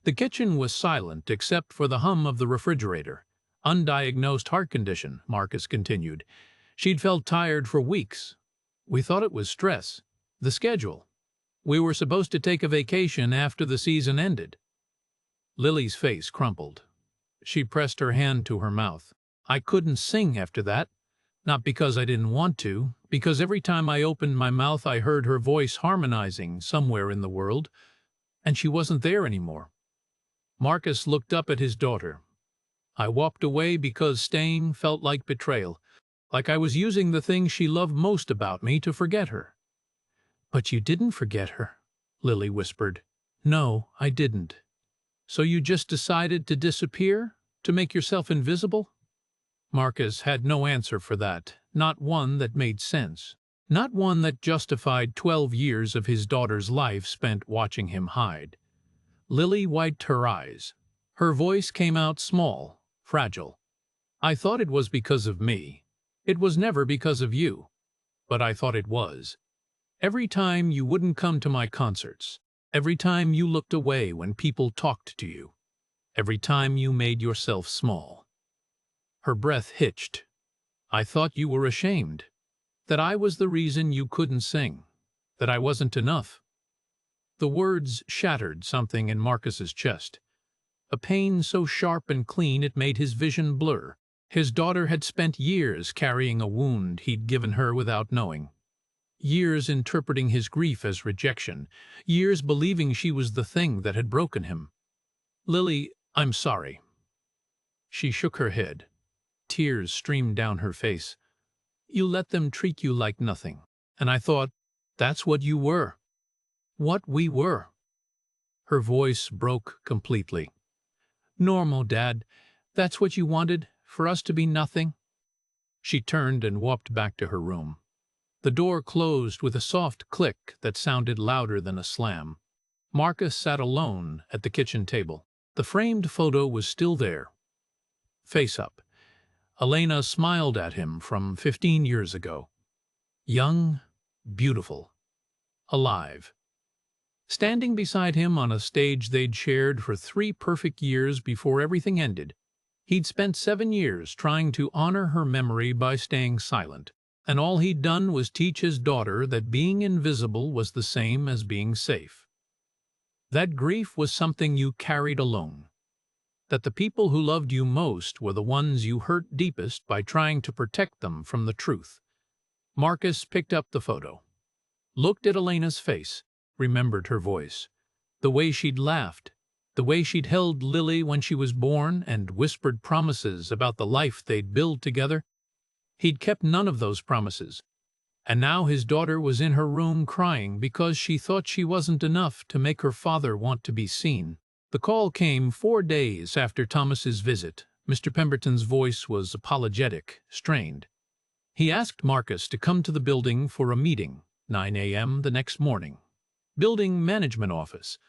The kitchen was silent except for the hum of the refrigerator. "Undiagnosed heart condition," Marcus continued. "She'd felt tired for weeks. We thought it was stress. The schedule. We were supposed to take a vacation after the season ended." Lily's face crumpled. She pressed her hand to her mouth. "I couldn't sing after that. Not because I didn't want to, because every time I opened my mouth I heard her voice harmonizing somewhere in the world, and she wasn't there anymore." Marcus looked up at his daughter. "I walked away because staying felt like betrayal, like I was using the thing she loved most about me to forget her." "But you didn't forget her," Lily whispered. "No, I didn't." "So you just decided to disappear? To make yourself invisible?" Marcus had no answer for that, not one that made sense, not one that justified 12 years of his daughter's life spent watching him hide. Lily wiped her eyes. Her voice came out small, fragile. "I thought it was because of me. It was never because of you. But I thought it was. Every time you wouldn't come to my concerts, every time you looked away when people talked to you, every time you made yourself small." Her breath hitched. "I thought you were ashamed. That I was the reason you couldn't sing. That I wasn't enough." The words shattered something in Marcus's chest. A pain so sharp and clean it made his vision blur. His daughter had spent years carrying a wound he'd given her without knowing. Years interpreting his grief as rejection. Years believing she was the thing that had broken him. "Lily, I'm sorry." She shook her head. Tears streamed down her face. "You let them treat you like nothing. And I thought, that's what you were. What we were." Her voice broke completely. "Normal, Dad. That's what you wanted, for us to be nothing?" She turned and walked back to her room. The door closed with a soft click that sounded louder than a slam. Marcus sat alone at the kitchen table. The framed photo was still there. Face up. Elena smiled at him from 15 years ago. Young, beautiful, alive. Standing beside him on a stage they'd shared for 3 perfect years before everything ended. He'd spent 7 years trying to honor her memory by staying silent, and all he'd done was teach his daughter that being invisible was the same as being safe. That grief was something you carried alone. That the people who loved you most were the ones you hurt deepest by trying to protect them from the truth. Marcus picked up the photo, looked at Elena's face, remembered her voice, the way she'd laughed, the way she'd held Lily when she was born and whispered promises about the life they'd build together. He'd kept none of those promises, and now his daughter was in her room crying because she thought she wasn't enough to make her father want to be seen. The call came 4 days after Thomas's visit. Mr. Pemberton's voice was apologetic, strained. He asked Marcus to come to the building for a meeting, 9 a.m. the next morning. Building management office.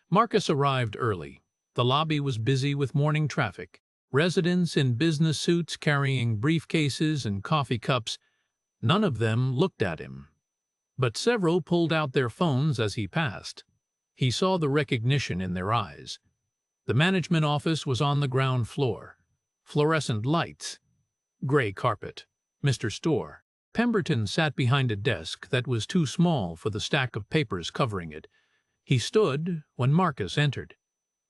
Marcus arrived early. The lobby was busy with morning traffic. Residents in business suits carrying briefcases and coffee cups. None of them looked at him, but several pulled out their phones as he passed. He saw the recognition in their eyes. The management office was on the ground floor. Fluorescent lights. Gray carpet. Mr. Store. Pemberton sat behind a desk that was too small for the stack of papers covering it. He stood when Marcus entered.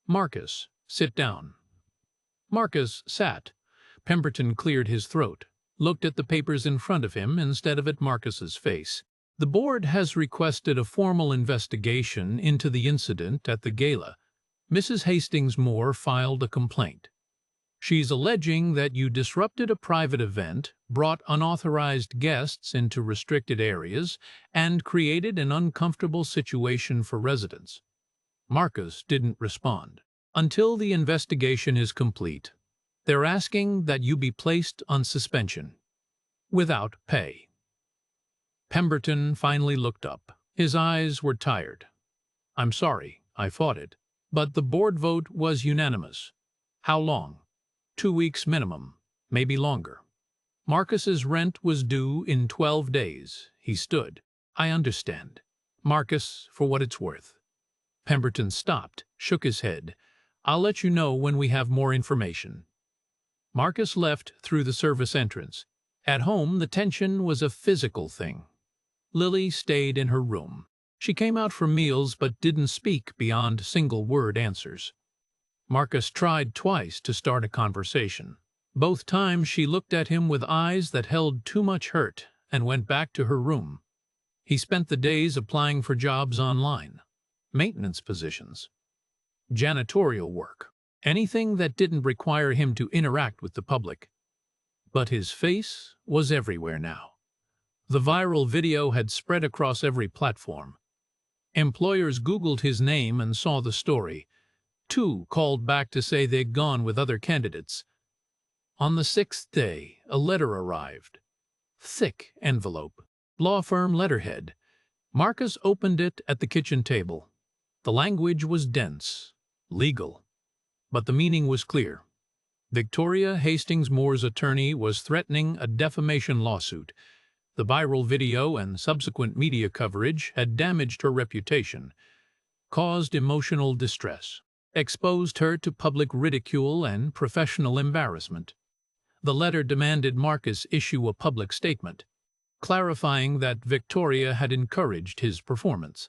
"Marcus, sit down." Marcus sat. Pemberton cleared his throat, looked at the papers in front of him instead of at Marcus's face. "The board has requested a formal investigation into the incident at the gala. Mrs. Hastings Moore filed a complaint. She's alleging that you disrupted a private event, brought unauthorized guests into restricted areas, and created an uncomfortable situation for residents." Marcus didn't respond. "Until the investigation is complete, they're asking that you be placed on suspension, without pay." Pemberton finally looked up. His eyes were tired. "I'm sorry, I fought it. But the board vote was unanimous." "How long?" 2 weeks minimum, maybe longer." Marcus's rent was due in 12 days. He stood. "I understand, Marcus, for what it's worth." Pemberton stopped, shook his head. "I'll let you know when we have more information." Marcus left through the service entrance. At home, the tension was a physical thing. Lily stayed in her room. She came out for meals but didn't speak beyond single-word answers. Marcus tried twice to start a conversation. Both times she looked at him with eyes that held too much hurt and went back to her room. He spent the days applying for jobs online. Maintenance positions. Janitorial work. Anything that didn't require him to interact with the public. But his face was everywhere now. The viral video had spread across every platform. Employers Googled his name and saw the story. 2 called back to say they'd gone with other candidates. On the 6th day, a letter arrived. Thick envelope. Law firm letterhead. Marcus opened it at the kitchen table. The language was dense, legal. But the meaning was clear. Victoria Hastings Moore's attorney was threatening a defamation lawsuit. The viral video and subsequent media coverage had damaged her reputation, caused emotional distress, exposed her to public ridicule and professional embarrassment. The letter demanded Marcus issue a public statement, clarifying that Victoria had encouraged his performance,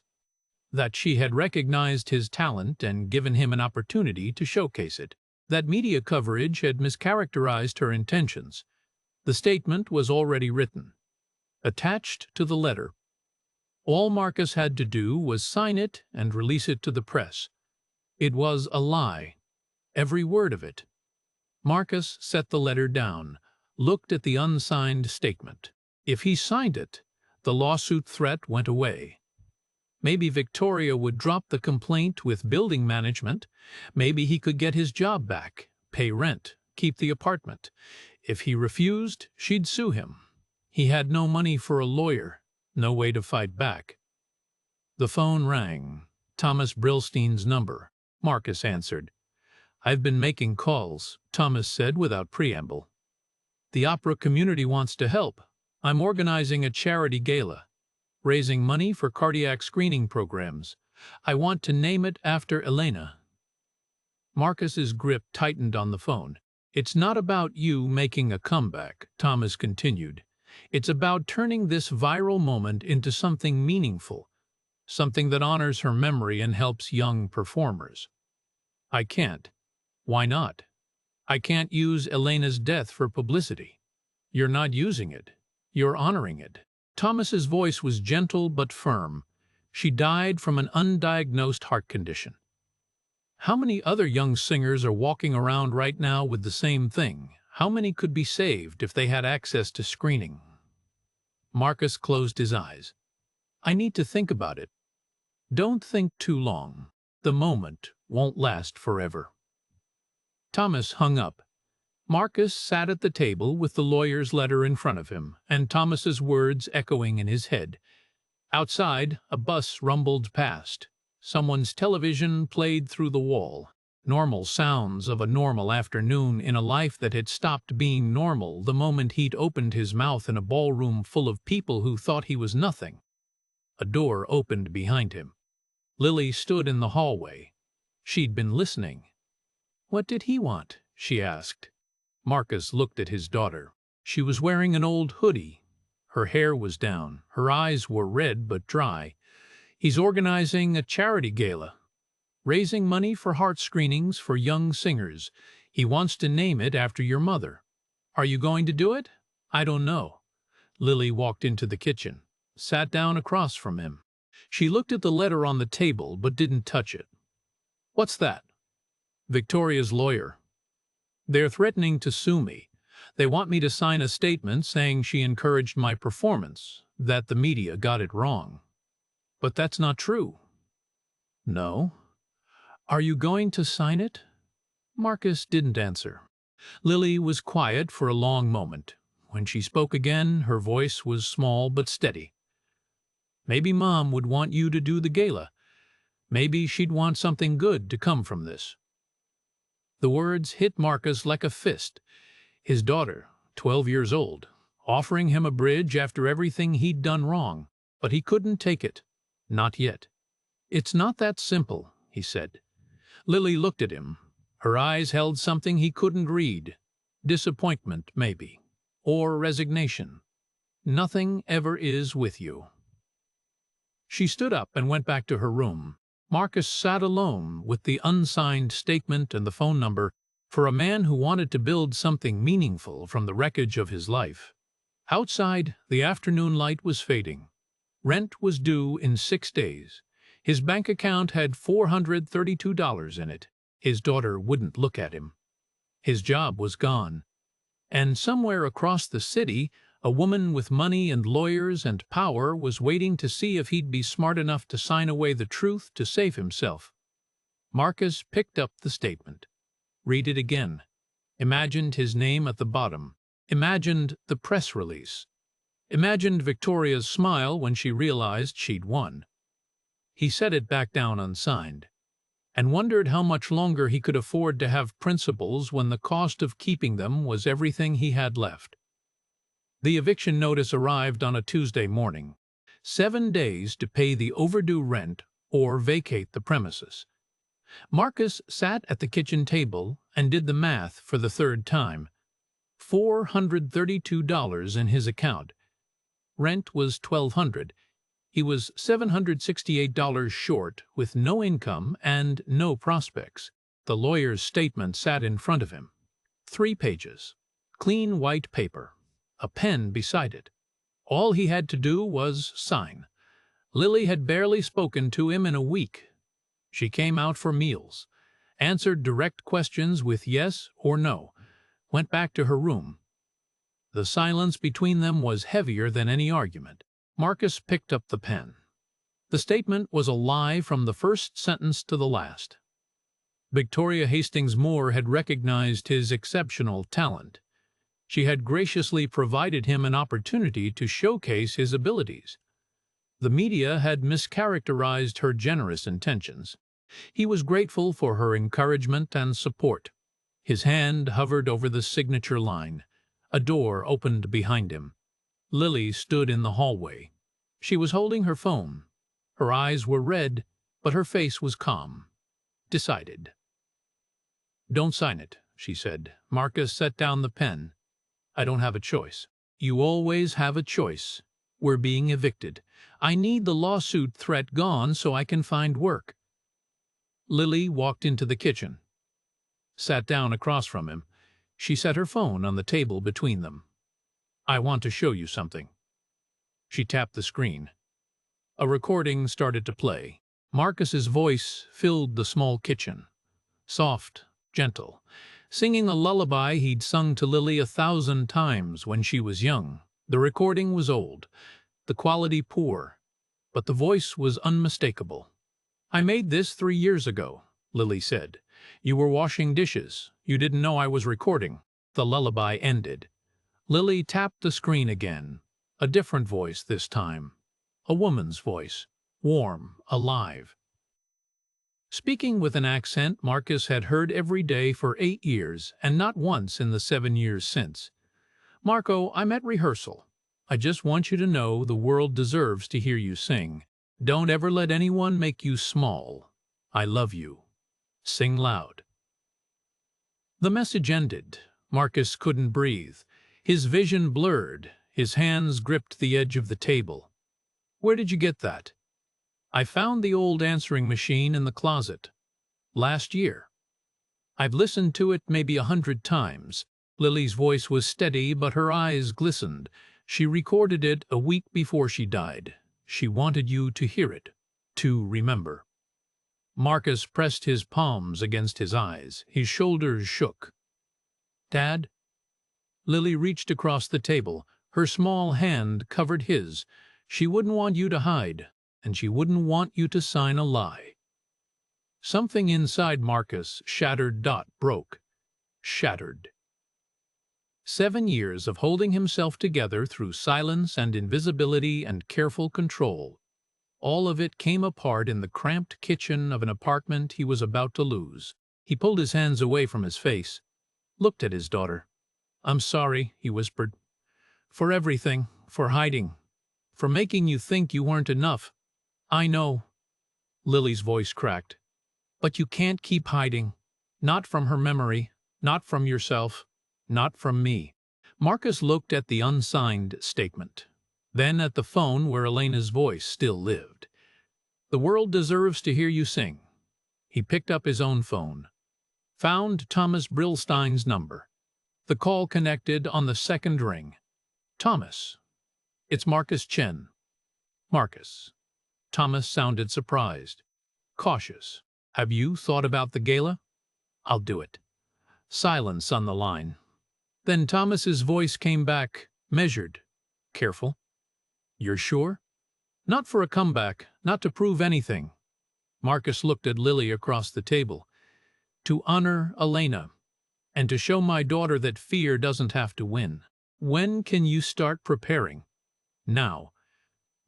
that she had recognized his talent and given him an opportunity to showcase it, that media coverage had mischaracterized her intentions. The statement was already written, attached to the letter. All Marcus had to do was sign it and release it to the press. It was a lie, every word of it. Marcus set the letter down, looked at the unsigned statement. If he signed it, the lawsuit threat went away. Maybe Victoria would drop the complaint with building management. Maybe he could get his job back, pay rent, keep the apartment. If he refused, she'd sue him. He had no money for a lawyer, no way to fight back. The phone rang. Thomas Brillstein's number. Marcus answered. "I've been making calls," Thomas said without preamble. "The opera community wants to help. I'm organizing a charity gala, raising money for cardiac screening programs. I want to name it after Elena." Marcus's grip tightened on the phone. "It's not about you making a comeback," Thomas continued. "It's about turning this viral moment into something meaningful, something that honors her memory and helps young performers." "I can't." "Why not?" "I can't use Elena's death for publicity." "You're not using it. You're honoring it." Thomas's voice was gentle but firm. "She died from an undiagnosed heart condition. How many other young singers are walking around right now with the same thing? How many could be saved if they had access to screening?" Marcus closed his eyes. "I need to think about it." "Don't think too long. The moment won't last forever." Thomas hung up. Marcus sat at the table with the lawyer's letter in front of him, and Thomas's words echoing in his head. Outside, a bus rumbled past. Someone's television played through the wall. Normal sounds of a normal afternoon in a life that had stopped being normal the moment he'd opened his mouth in a ballroom full of people who thought he was nothing. A door opened behind him. Lily stood in the hallway. She'd been listening. "What did he want?" she asked. Marcus looked at his daughter. She was wearing an old hoodie. Her hair was down. Her eyes were red but dry. "He's organizing a charity gala, raising money for heart screenings for young singers. He wants to name it after your mother. Are you going to do it?" "I don't know." Lily walked into the kitchen, sat down across from him. She looked at the letter on the table but didn't touch it. "What's that?" "Victoria's lawyer. They're threatening to sue me. They want me to sign a statement saying she encouraged my performance, that the media got it wrong." "But that's not true." "No." "Are you going to sign it?" Marcus didn't answer. Lily was quiet for a long moment. When she spoke again, her voice was small but steady. "Maybe Mom would want you to do the gala. Maybe she'd want something good to come from this." The words hit Marcus like a fist. His daughter, 12 years old, offering him a bridge after everything he'd done wrong. But he couldn't take it. Not yet. "It's not that simple," he said. Lily looked at him. Her eyes held something he couldn't read. Disappointment, maybe. Or resignation. "Nothing ever is with you." She stood up and went back to her room. Marcus sat alone with the unsigned statement and the phone number for a man who wanted to build something meaningful from the wreckage of his life. Outside, the afternoon light was fading. Rent was due in 6 days. His bank account had $432 in it. His daughter wouldn't look at him. His job was gone. And somewhere across the city, a woman with money and lawyers and power was waiting to see if he'd be smart enough to sign away the truth to save himself. Marcus picked up the statement. Read it again. Imagined his name at the bottom. Imagined the press release. Imagined Victoria's smile when she realized she'd won. He set it back down unsigned, and wondered how much longer he could afford to have principles when the cost of keeping them was everything he had left. The eviction notice arrived on a Tuesday morning. 7 days to pay the overdue rent or vacate the premises. Marcus sat at the kitchen table and did the math for the third time. $432 in his account. Rent was $1,200. He was $768 short, with no income and no prospects. The lawyer's statement sat in front of him. 3 pages. Clean white paper. A pen beside it. All he had to do was sign. Lily had barely spoken to him in a week. She came out for meals, answered direct questions with yes or no, went back to her room. The silence between them was heavier than any argument. Marcus picked up the pen. The statement was a lie from the first sentence to the last. Victoria Hastings Moore had recognized his exceptional talent. She had graciously provided him an opportunity to showcase his abilities. The media had mischaracterized her generous intentions. He was grateful for her encouragement and support. His hand hovered over the signature line. A door opened behind him. Lily stood in the hallway. She was holding her phone. Her eyes were red, but her face was calm. Decided. "Don't sign it," she said. Marcus set down the pen. "I don't have a choice." "You always have a choice. We're being evicted. I need the lawsuit threat gone so I can find work." Lily walked into the kitchen, sat down across from him. She set her phone on the table between them. "I want to show you something." She tapped the screen. A recording started to play. Marcus's voice filled the small kitchen. Soft, gentle, singing a lullaby he'd sung to Lily 1,000 times when she was young. The recording was old, the quality poor, but the voice was unmistakable. "I made this 3 years ago," Lily said. "You were washing dishes. You didn't know I was recording." The lullaby ended. Lily tapped the screen again. A different voice this time. A woman's voice. Warm, alive. Speaking with an accent Marcus had heard every day for 8 years, and not once in the 7 years since. "Marco, I'm at rehearsal. I just want you to know the world deserves to hear you sing. Don't ever let anyone make you small. I love you. Sing loud." The message ended. Marcus couldn't breathe. His vision blurred. His hands gripped the edge of the table. "Where did you get that?" "I found the old answering machine in the closet. Last year. I've listened to it maybe 100 times." Lily's voice was steady, but her eyes glistened. "She recorded it a week before she died. She wanted you to hear it, to remember." Marcus pressed his palms against his eyes. His shoulders shook. "Dad?" Lily reached across the table. Her small hand covered his. "She wouldn't want you to hide, and she wouldn't want you to sign a lie." Something inside Marcus broke. Shattered. 7 years of holding himself together through silence and invisibility and careful control. All of it came apart in the cramped kitchen of an apartment he was about to lose. He pulled his hands away from his face, looked at his daughter. "I'm sorry," he whispered, "for everything, for hiding, for making you think you weren't enough. I know." Lily's voice cracked. "But you can't keep hiding. Not from her memory, not from yourself, not from me." Marcus looked at the unsigned statement, then at the phone where Elena's voice still lived. "The world deserves to hear you sing." He picked up his own phone, found Thomas Brillstein's number. The call connected on the second ring. "Thomas, it's Marcus Chen." "Marcus." Thomas sounded surprised, cautious. "Have you thought about the gala?" "I'll do it." Silence on the line. Then Thomas's voice came back, measured, careful. "You're sure?" "Not for a comeback, not to prove anything." Marcus looked at Lily across the table. "To honor Elena, and to show my daughter that fear doesn't have to win." "When can you start preparing?" "Now."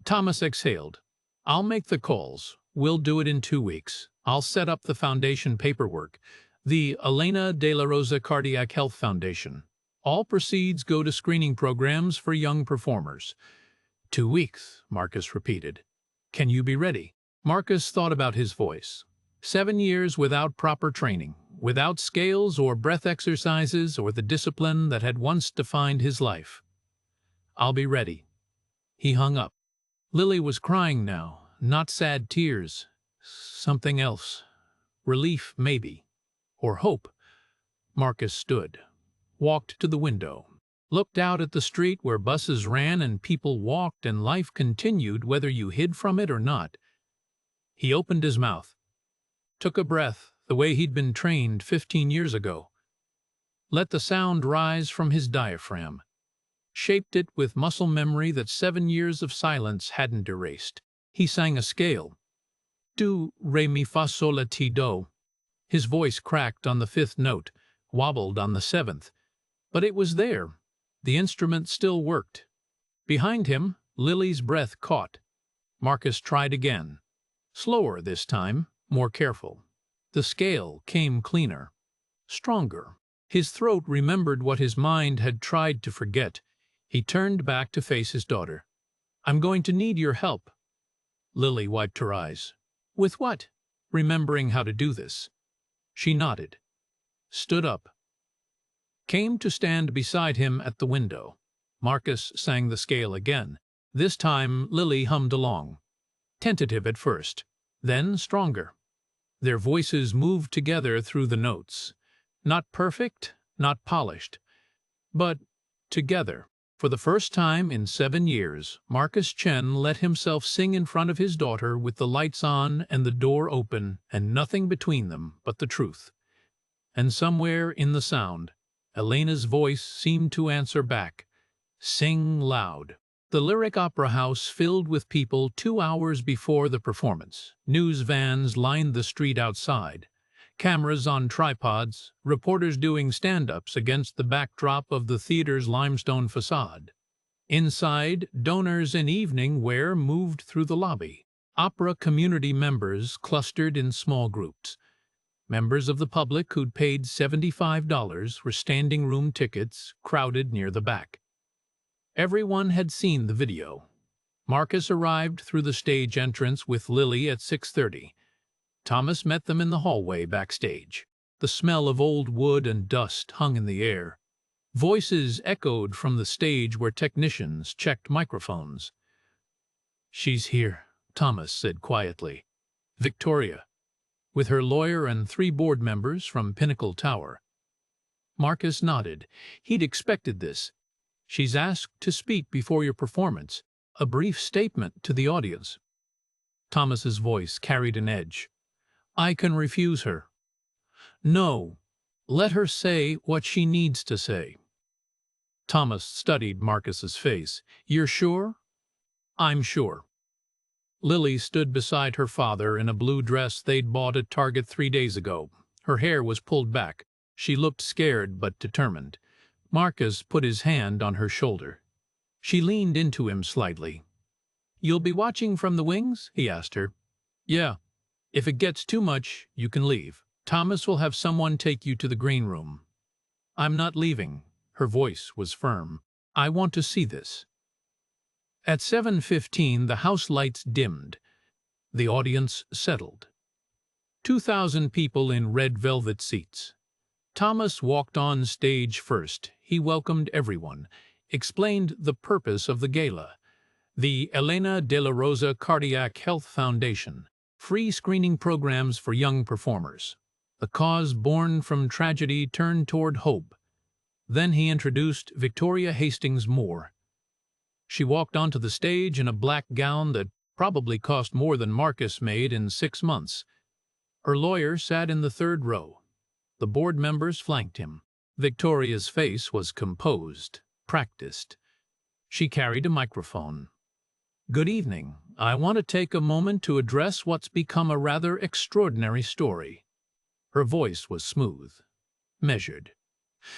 Thomas exhaled. "I'll make the calls. We'll do it in 2 weeks. I'll set up the foundation paperwork. The Elena de la Rosa Cardiac Health Foundation. All proceeds go to screening programs for young performers." 2 weeks, Marcus repeated. "Can you be ready?" Marcus thought about his voice. 7 years without proper training, without scales or breath exercises or the discipline that had once defined his life. "I'll be ready." He hung up. Lily was crying now, not sad tears. Something else. Relief, maybe. Or hope. Marcus stood, walked to the window, looked out at the street where buses ran and people walked and life continued whether you hid from it or not. He opened his mouth, took a breath the way he'd been trained 15 years ago, let the sound rise from his diaphragm, shaped it with muscle memory that 7 years of silence hadn't erased. He sang a scale. Do, re, mi, fa, sol, la, ti, do. His voice cracked on the 5th note, wobbled on the 7th. But it was there. The instrument still worked. Behind him, Lily's breath caught. Marcus tried again. Slower this time, more careful. The scale came cleaner, stronger. His throat remembered what his mind had tried to forget. He turned back to face his daughter. "I'm going to need your help." Lily wiped her eyes. "With what?" "Remembering how to do this." She nodded, stood up, came to stand beside him at the window. Marcus sang the scale again. This time Lily hummed along, tentative at first, then stronger. Their voices moved together through the notes. Not perfect, not polished, but together. For the first time in 7 years, Marcus Chen let himself sing in front of his daughter with the lights on and the door open and nothing between them but the truth. And somewhere in the sound, Elena's voice seemed to answer back. "Sing loud." The Lyric Opera House filled with people 2 hours before the performance. News vans lined the street outside. Cameras on tripods, reporters doing stand-ups against the backdrop of the theater's limestone facade. Inside, donors in evening wear moved through the lobby. Opera community members clustered in small groups. Members of the public who'd paid $75 for standing room tickets crowded near the back. Everyone had seen the video. Marcus arrived through the stage entrance with Lily at 6:30. Thomas met them in the hallway backstage. The smell of old wood and dust hung in the air. Voices echoed from the stage where technicians checked microphones. "She's here," Thomas said quietly. "Victoria, with her lawyer and 3 board members from Pinnacle Tower." Marcus nodded. He'd expected this. "She's asked to speak before your performance, a brief statement to the audience." Thomas's voice carried an edge. "I can refuse her." "No, let her say what she needs to say." Thomas studied Marcus's face. "You're sure?" "I'm sure." Lily stood beside her father in a blue dress they'd bought at Target 3 days ago. Her hair was pulled back. She looked scared but determined. Marcus put his hand on her shoulder. She leaned into him slightly. "You'll be watching from the wings?" he asked her. "Yeah. If it gets too much, you can leave. Thomas will have someone take you to the green room." "I'm not leaving." Her voice was firm. "I want to see this." At 7:15, the house lights dimmed. The audience settled. 2,000 people in red velvet seats. Thomas walked on stage first. He welcomed everyone, explained the purpose of the gala. The Elena de la Rosa Cardiac Health Foundation, free screening programs for young performers. A cause born from tragedy turned toward hope. Then he introduced Victoria Hastings Moore. She walked onto the stage in a black gown that probably cost more than Marcus made in 6 months. Her lawyer sat in the 3rd row. The board members flanked him. Victoria's face was composed, practiced. She carried a microphone. "Good evening. I want to take a moment to address what's become a rather extraordinary story." Her voice was smooth, measured.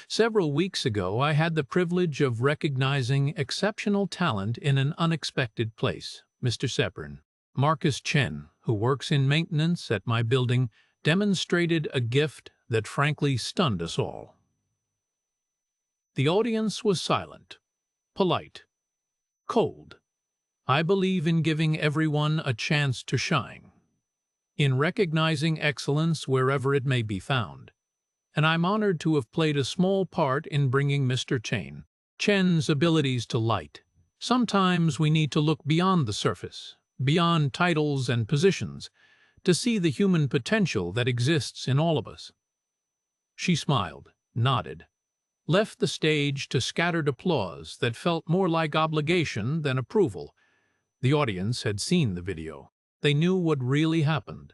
"Several weeks ago, I had the privilege of recognizing exceptional talent in an unexpected place. Mr. Sepern, Marcus Chen, who works in maintenance at my building, demonstrated a gift that frankly stunned us all." The audience was silent, polite, cold. "I believe in giving everyone a chance to shine, in recognizing excellence wherever it may be found. And I'm honored to have played a small part in bringing Mr. Chen's abilities to light. Sometimes we need to look beyond the surface, beyond titles and positions, to see the human potential that exists in all of us." She smiled, nodded, left the stage to scattered applause that felt more like obligation than approval. The audience had seen the video. They knew what really happened.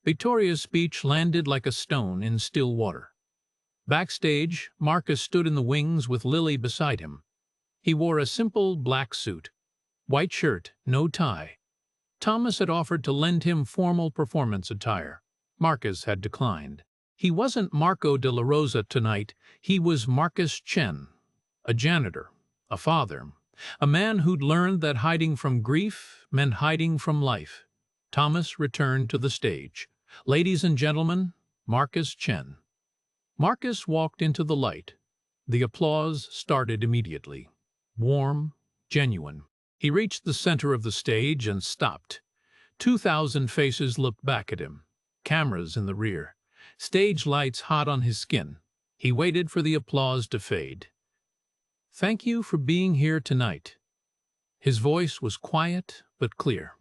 Victoria's speech landed like a stone in still water. Backstage, Marcus stood in the wings with Lily beside him. He wore a simple black suit, white shirt, no tie. Thomas had offered to lend him formal performance attire. Marcus had declined. He wasn't Marco de la Rosa tonight. He was Marcus Chen, a janitor, a father, a man who'd learned that hiding from grief meant hiding from life. Thomas returned to the stage. "Ladies and gentlemen, Marcus Chen." Marcus walked into the light. The applause started immediately. Warm, genuine. He reached the center of the stage and stopped. 2,000 faces looked back at him. Cameras in the rear. Stage lights hot on his skin. He waited for the applause to fade. "Thank you for being here tonight." His voice was quiet but clear.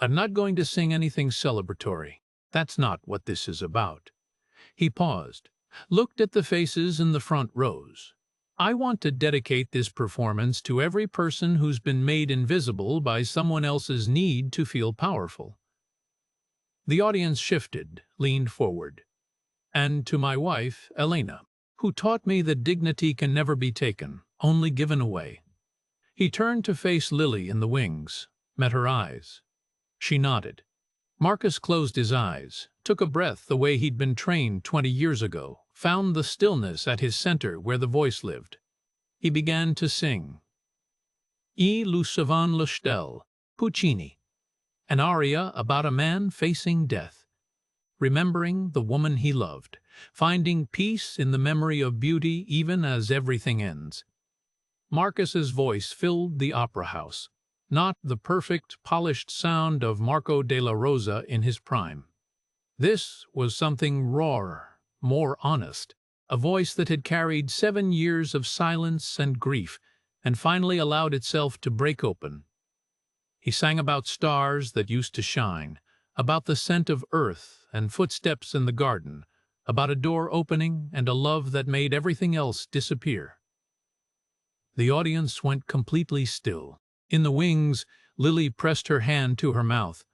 "I'm not going to sing anything celebratory. That's not what this is about." He paused, looked at the faces in the front rows. "I want to dedicate this performance to every person who's been made invisible by someone else's need to feel powerful." The audience shifted, leaned forward. "And to my wife, Elena, who taught me that dignity can never be taken, only given away." He turned to face Lily in the wings, met her eyes. She nodded. Marcus closed his eyes, took a breath the way he'd been trained 20 years ago, found the stillness at his center where the voice lived. He began to sing. "E Lucevon Lustel," Puccini, an aria about a man facing death, remembering the woman he loved, finding peace in the memory of beauty even as everything ends. Marcus's voice filled the opera house, not the perfect, polished sound of Marco de la Rosa in his prime. This was something rawer, more honest, a voice that had carried 7 years of silence and grief and finally allowed itself to break open. He sang about stars that used to shine, about the scent of earth and footsteps in the garden, about a door opening and a love that made everything else disappear. The audience went completely still. In the wings, Lily pressed her hand to her mouth.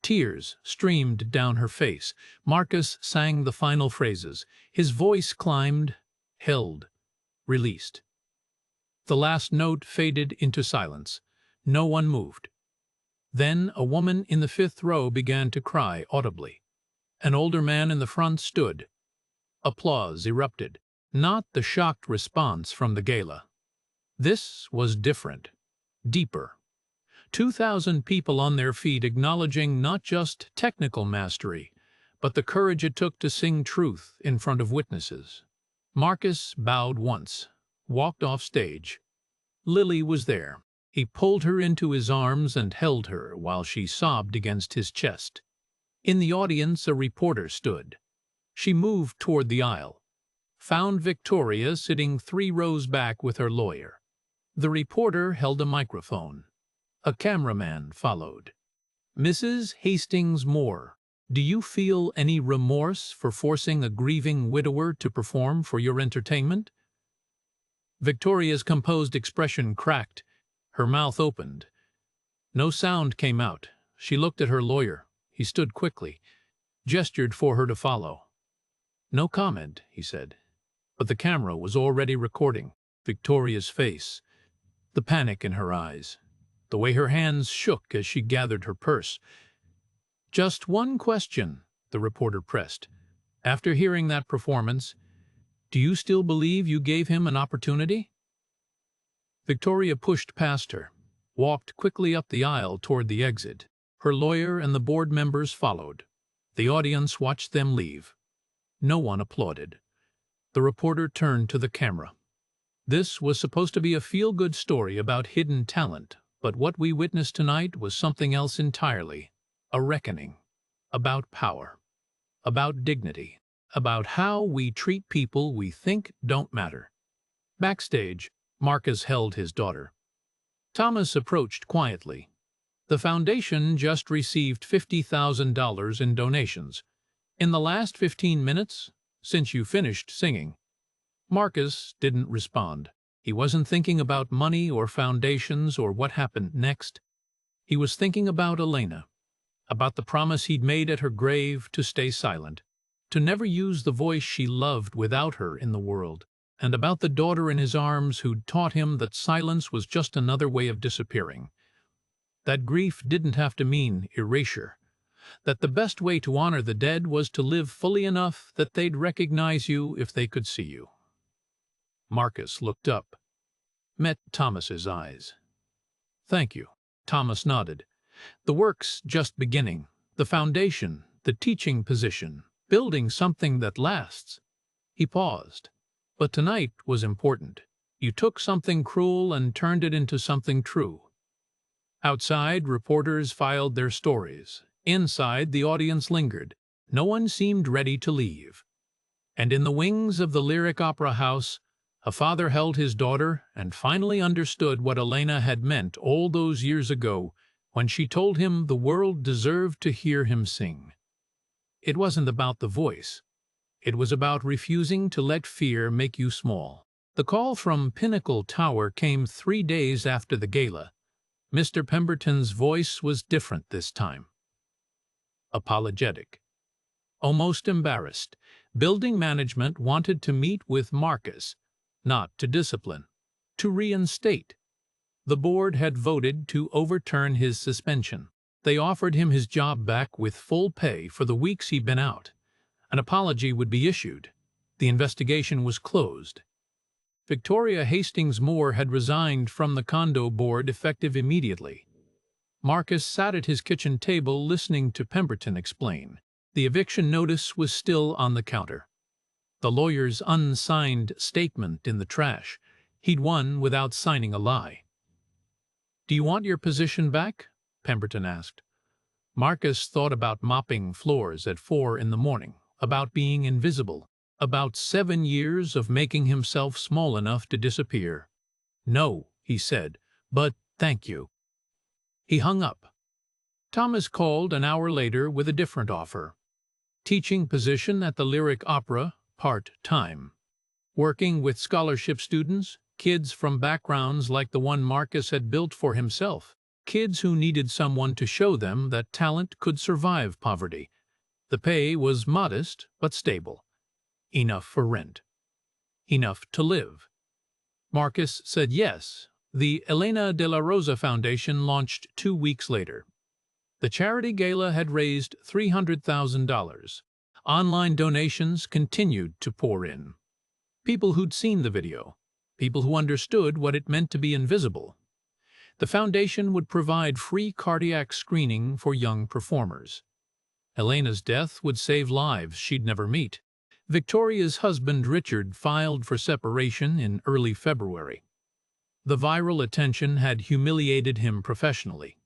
Tears streamed down her face. Marcus sang the final phrases. His voice climbed, held, released. The last note faded into silence. No one moved. Then a woman in the 5th row began to cry audibly. An older man in the front stood. Applause erupted, not the shocked response from the gala. This was different, deeper. 2,000 people on their feet acknowledging not just technical mastery, but the courage it took to sing truth in front of witnesses. Marcus bowed once, walked off stage. Lily was there. He pulled her into his arms and held her while she sobbed against his chest. In the audience, a reporter stood. She moved toward the aisle, found Victoria sitting 3 rows back with her lawyer. The reporter held a microphone. A cameraman followed. "Mrs. Hastings Moore, do you feel any remorse for forcing a grieving widower to perform for your entertainment?" Victoria's composed expression cracked. Her mouth opened. No sound came out. She looked at her lawyer. He stood quickly, gestured for her to follow. "No comment," he said. But the camera was already recording Victoria's face, the panic in her eyes, the way her hands shook as she gathered her purse. "Just one question," the reporter pressed. "After hearing that performance, do you still believe you gave him an opportunity?" Victoria pushed past her, walked quickly up the aisle toward the exit. Her lawyer and the board members followed. The audience watched them leave. No one applauded. The reporter turned to the camera. This was supposed to be a feel-good story about hidden talent, but what we witnessed tonight was something else entirely. A reckoning. About power. About dignity. About how we treat people we think don't matter. Backstage, Marcus held his daughter. Thomas approached quietly. The foundation just received $50,000 in donations. In the last 15 minutes, since you finished singing. Marcus didn't respond. He wasn't thinking about money or foundations or what happened next. He was thinking about Elena, about the promise he'd made at her grave to stay silent, to never use the voice she loved without her in the world, and about the daughter in his arms who'd taught him that silence was just another way of disappearing. That grief didn't have to mean erasure. That the best way to honor the dead was to live fully enough that they'd recognize you if they could see you. Marcus looked up, met Thomas's eyes. "Thank you." Thomas nodded. "The work's just beginning. The foundation, the teaching position, building something that lasts." He paused. "But tonight was important. You took something cruel and turned it into something true." Outside, reporters filed their stories. Inside, the audience lingered. No one seemed ready to leave. And in the wings of the Lyric Opera House, a father held his daughter and finally understood what Elena had meant all those years ago when she told him the world deserved to hear him sing. It wasn't about the voice. It was about refusing to let fear make you small. The call from Pinnacle Tower came 3 days after the gala. Mr. Pemberton's voice was different this time. Apologetic. Almost embarrassed. Building management wanted to meet with Marcus, not to discipline, to reinstate. The board had voted to overturn his suspension. They offered him his job back with full pay for the weeks he'd been out. An apology would be issued. The investigation was closed. Victoria Hastings Moore had resigned from the condo board effective immediately. Marcus sat at his kitchen table listening to Pemberton explain. The eviction notice was still on the counter. The lawyer's unsigned statement in the trash. He'd won without signing a lie. "Do you want your position back?" Pemberton asked. Marcus thought about mopping floors at 4 in the morning, about being invisible, About 7 years of making himself small enough to disappear. "No," he said, "but thank you." He hung up. Thomas called an hour later with a different offer. Teaching position at the Lyric Opera, part-time. Working with scholarship students, kids from backgrounds like the one Marcus had built for himself. Kids who needed someone to show them that talent could survive poverty. The pay was modest but stable. Enough for rent. Enough to live. Marcus said yes. The Elena de la Rosa Foundation launched 2 weeks later. The charity gala had raised $300,000. Online donations continued to pour in. People who'd seen the video. People who understood what it meant to be invisible. The foundation would provide free cardiac screening for young performers. Elena's death would save lives she'd never meet. Victoria's husband Richard filed for separation in early February. The viral attention had humiliated him professionally.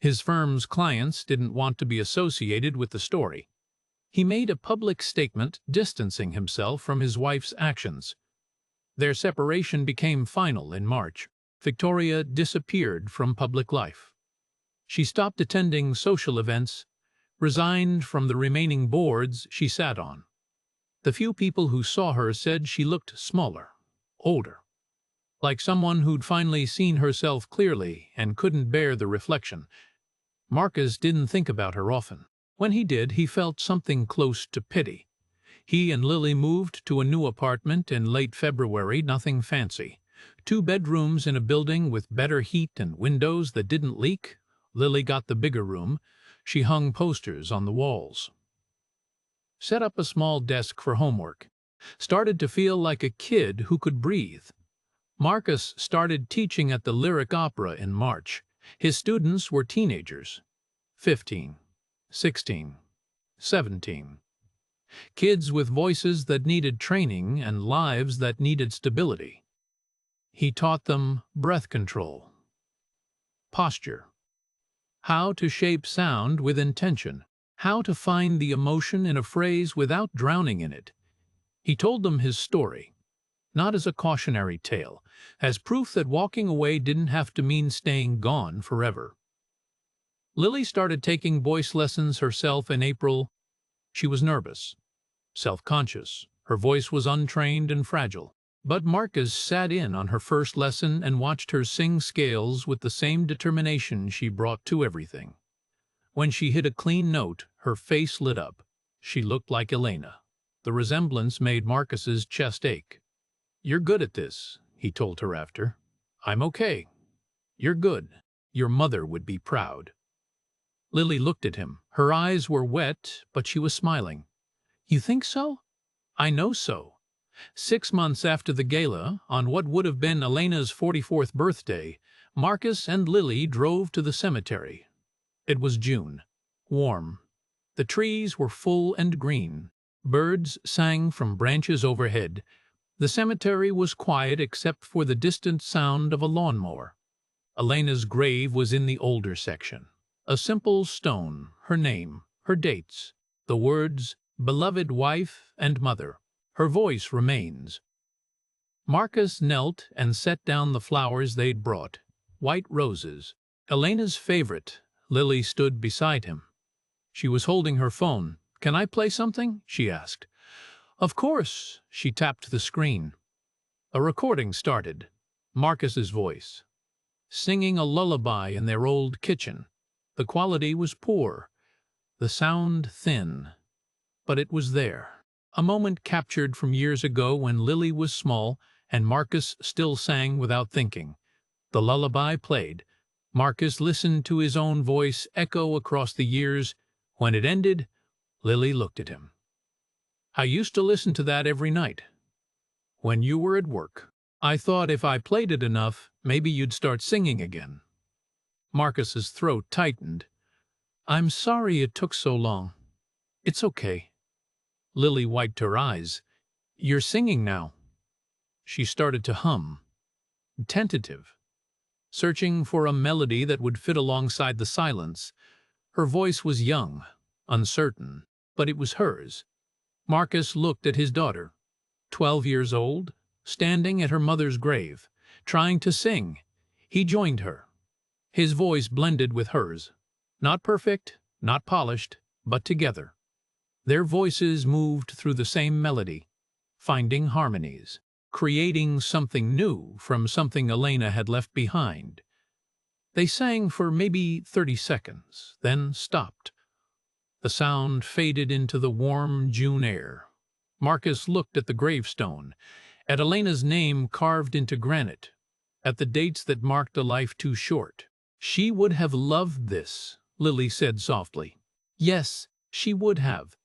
His firm's clients didn't want to be associated with the story. He made a public statement distancing himself from his wife's actions. Their separation became final in March. Victoria disappeared from public life. She stopped attending social events, resigned from the remaining boards she sat on. The few people who saw her said she looked smaller, older, like someone who'd finally seen herself clearly and couldn't bear the reflection. Marcus didn't think about her often. When he did, he felt something close to pity. He and Lily moved to a new apartment in late February, nothing fancy. 2 bedrooms in a building with better heat and windows that didn't leak. Lily got the bigger room. She hung posters on the walls. Set up a small desk for homework. Started to feel like a kid who could breathe. Marcus started teaching at the Lyric Opera in March. His students were teenagers. 15, 16, 17. Kids with voices that needed training and lives that needed stability. He taught them breath control, posture, how to shape sound with intention, how to find the emotion in a phrase without drowning in it. He told them his story, not as a cautionary tale, as proof that walking away didn't have to mean staying gone forever. Lily started taking voice lessons herself in April. She was nervous, self-conscious. Her voice was untrained and fragile. But Marcus sat in on her first lesson and watched her sing scales with the same determination she brought to everything. When she hit a clean note, her face lit up. She looked like Elena. The resemblance made Marcus's chest ache. "You're good at this," he told her after. "I'm okay. You're good. Your mother would be proud." Lily looked at him. Her eyes were wet, but she was smiling. "You think so?" "I know so." 6 months after the gala, on what would have been Elena's 44th birthday, Marcus and Lily drove to the cemetery. It was June. Warm. The trees were full and green. Birds sang from branches overhead. The cemetery was quiet except for the distant sound of a lawnmower. Elena's grave was in the older section. A simple stone, her name, her dates, the words, "beloved wife and mother." Her voice remains. Marcus knelt and set down the flowers they'd brought, white roses. Elena's favorite. Lily stood beside him. She was holding her phone. "Can I play something?" she asked. "Of course." She tapped the screen. A recording started. Marcus's voice, singing a lullaby in their old kitchen. The quality was poor, the sound thin, but it was there. A moment captured from years ago when Lily was small and Marcus still sang without thinking. The lullaby played. Marcus listened to his own voice echo across the years. When it ended, Lily looked at him. "I used to listen to that every night. When you were at work. I thought if I played it enough, maybe you'd start singing again." Marcus's throat tightened. "I'm sorry it took so long." "It's okay." Lily wiped her eyes. "You're singing now." She started to hum. Tentative. Searching for a melody that would fit alongside the silence. Her voice was young, uncertain, but it was hers. Marcus looked at his daughter, 12 years old, standing at her mother's grave, trying to sing. He joined her. His voice blended with hers. Not perfect, not polished, but together. Their voices moved through the same melody, finding harmonies, creating something new from something Elena had left behind. They sang for maybe 30 seconds, then stopped. The sound faded into the warm June air. Marcus looked at the gravestone, at Elena's name carved into granite, at the dates that marked a life too short. She would have loved this, Lily said softly. Yes, she would have.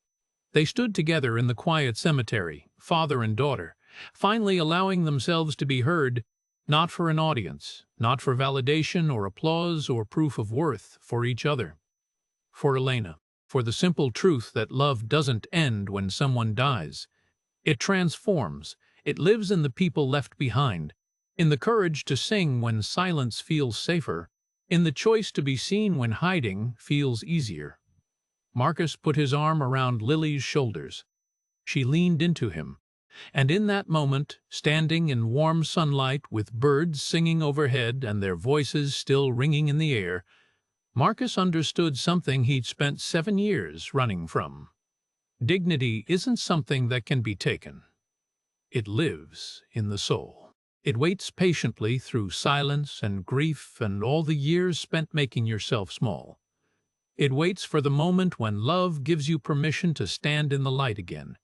They stood together in the quiet cemetery, father and daughter, finally allowing themselves to be heard, not for an audience, not for validation or applause or proof of worth, for each other. For Elena, for the simple truth that love doesn't end when someone dies. It transforms, it lives in the people left behind, in the courage to sing when silence feels safer, in the choice to be seen when hiding feels easier. Marcus put his arm around Lily's shoulders. She leaned into him, and in that moment, standing in warm sunlight with birds singing overhead and their voices still ringing in the air, Marcus understood something he'd spent 7 years running from. Dignity isn't something that can be taken. It lives in the soul. It waits patiently through silence and grief and all the years spent making yourself small. It waits for the moment when love gives you permission to stand in the light again.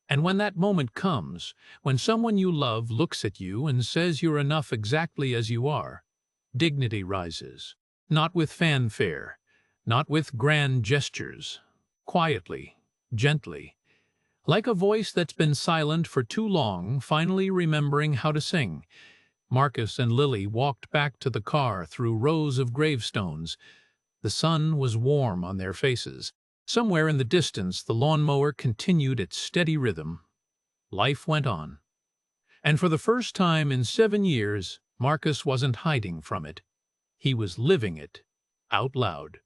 And when that moment comes, when someone you love looks at you and says you're enough exactly as you are, dignity rises. Not with fanfare, not with grand gestures, quietly, gently, like a voice that's been silent for too long, finally remembering how to sing. Marcus and Lily walked back to the car through rows of gravestones. The sun was warm on their faces. Somewhere in the distance, the lawnmower continued its steady rhythm. Life went on. And for the first time in 7 years, Marcus wasn't hiding from it. He was living it, out loud.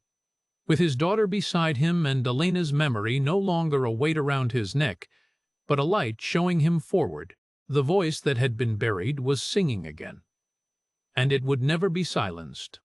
With his daughter beside him and Elena's memory no longer a weight around his neck, but a light showing him forward, the voice that had been buried was singing again. And it would never be silenced.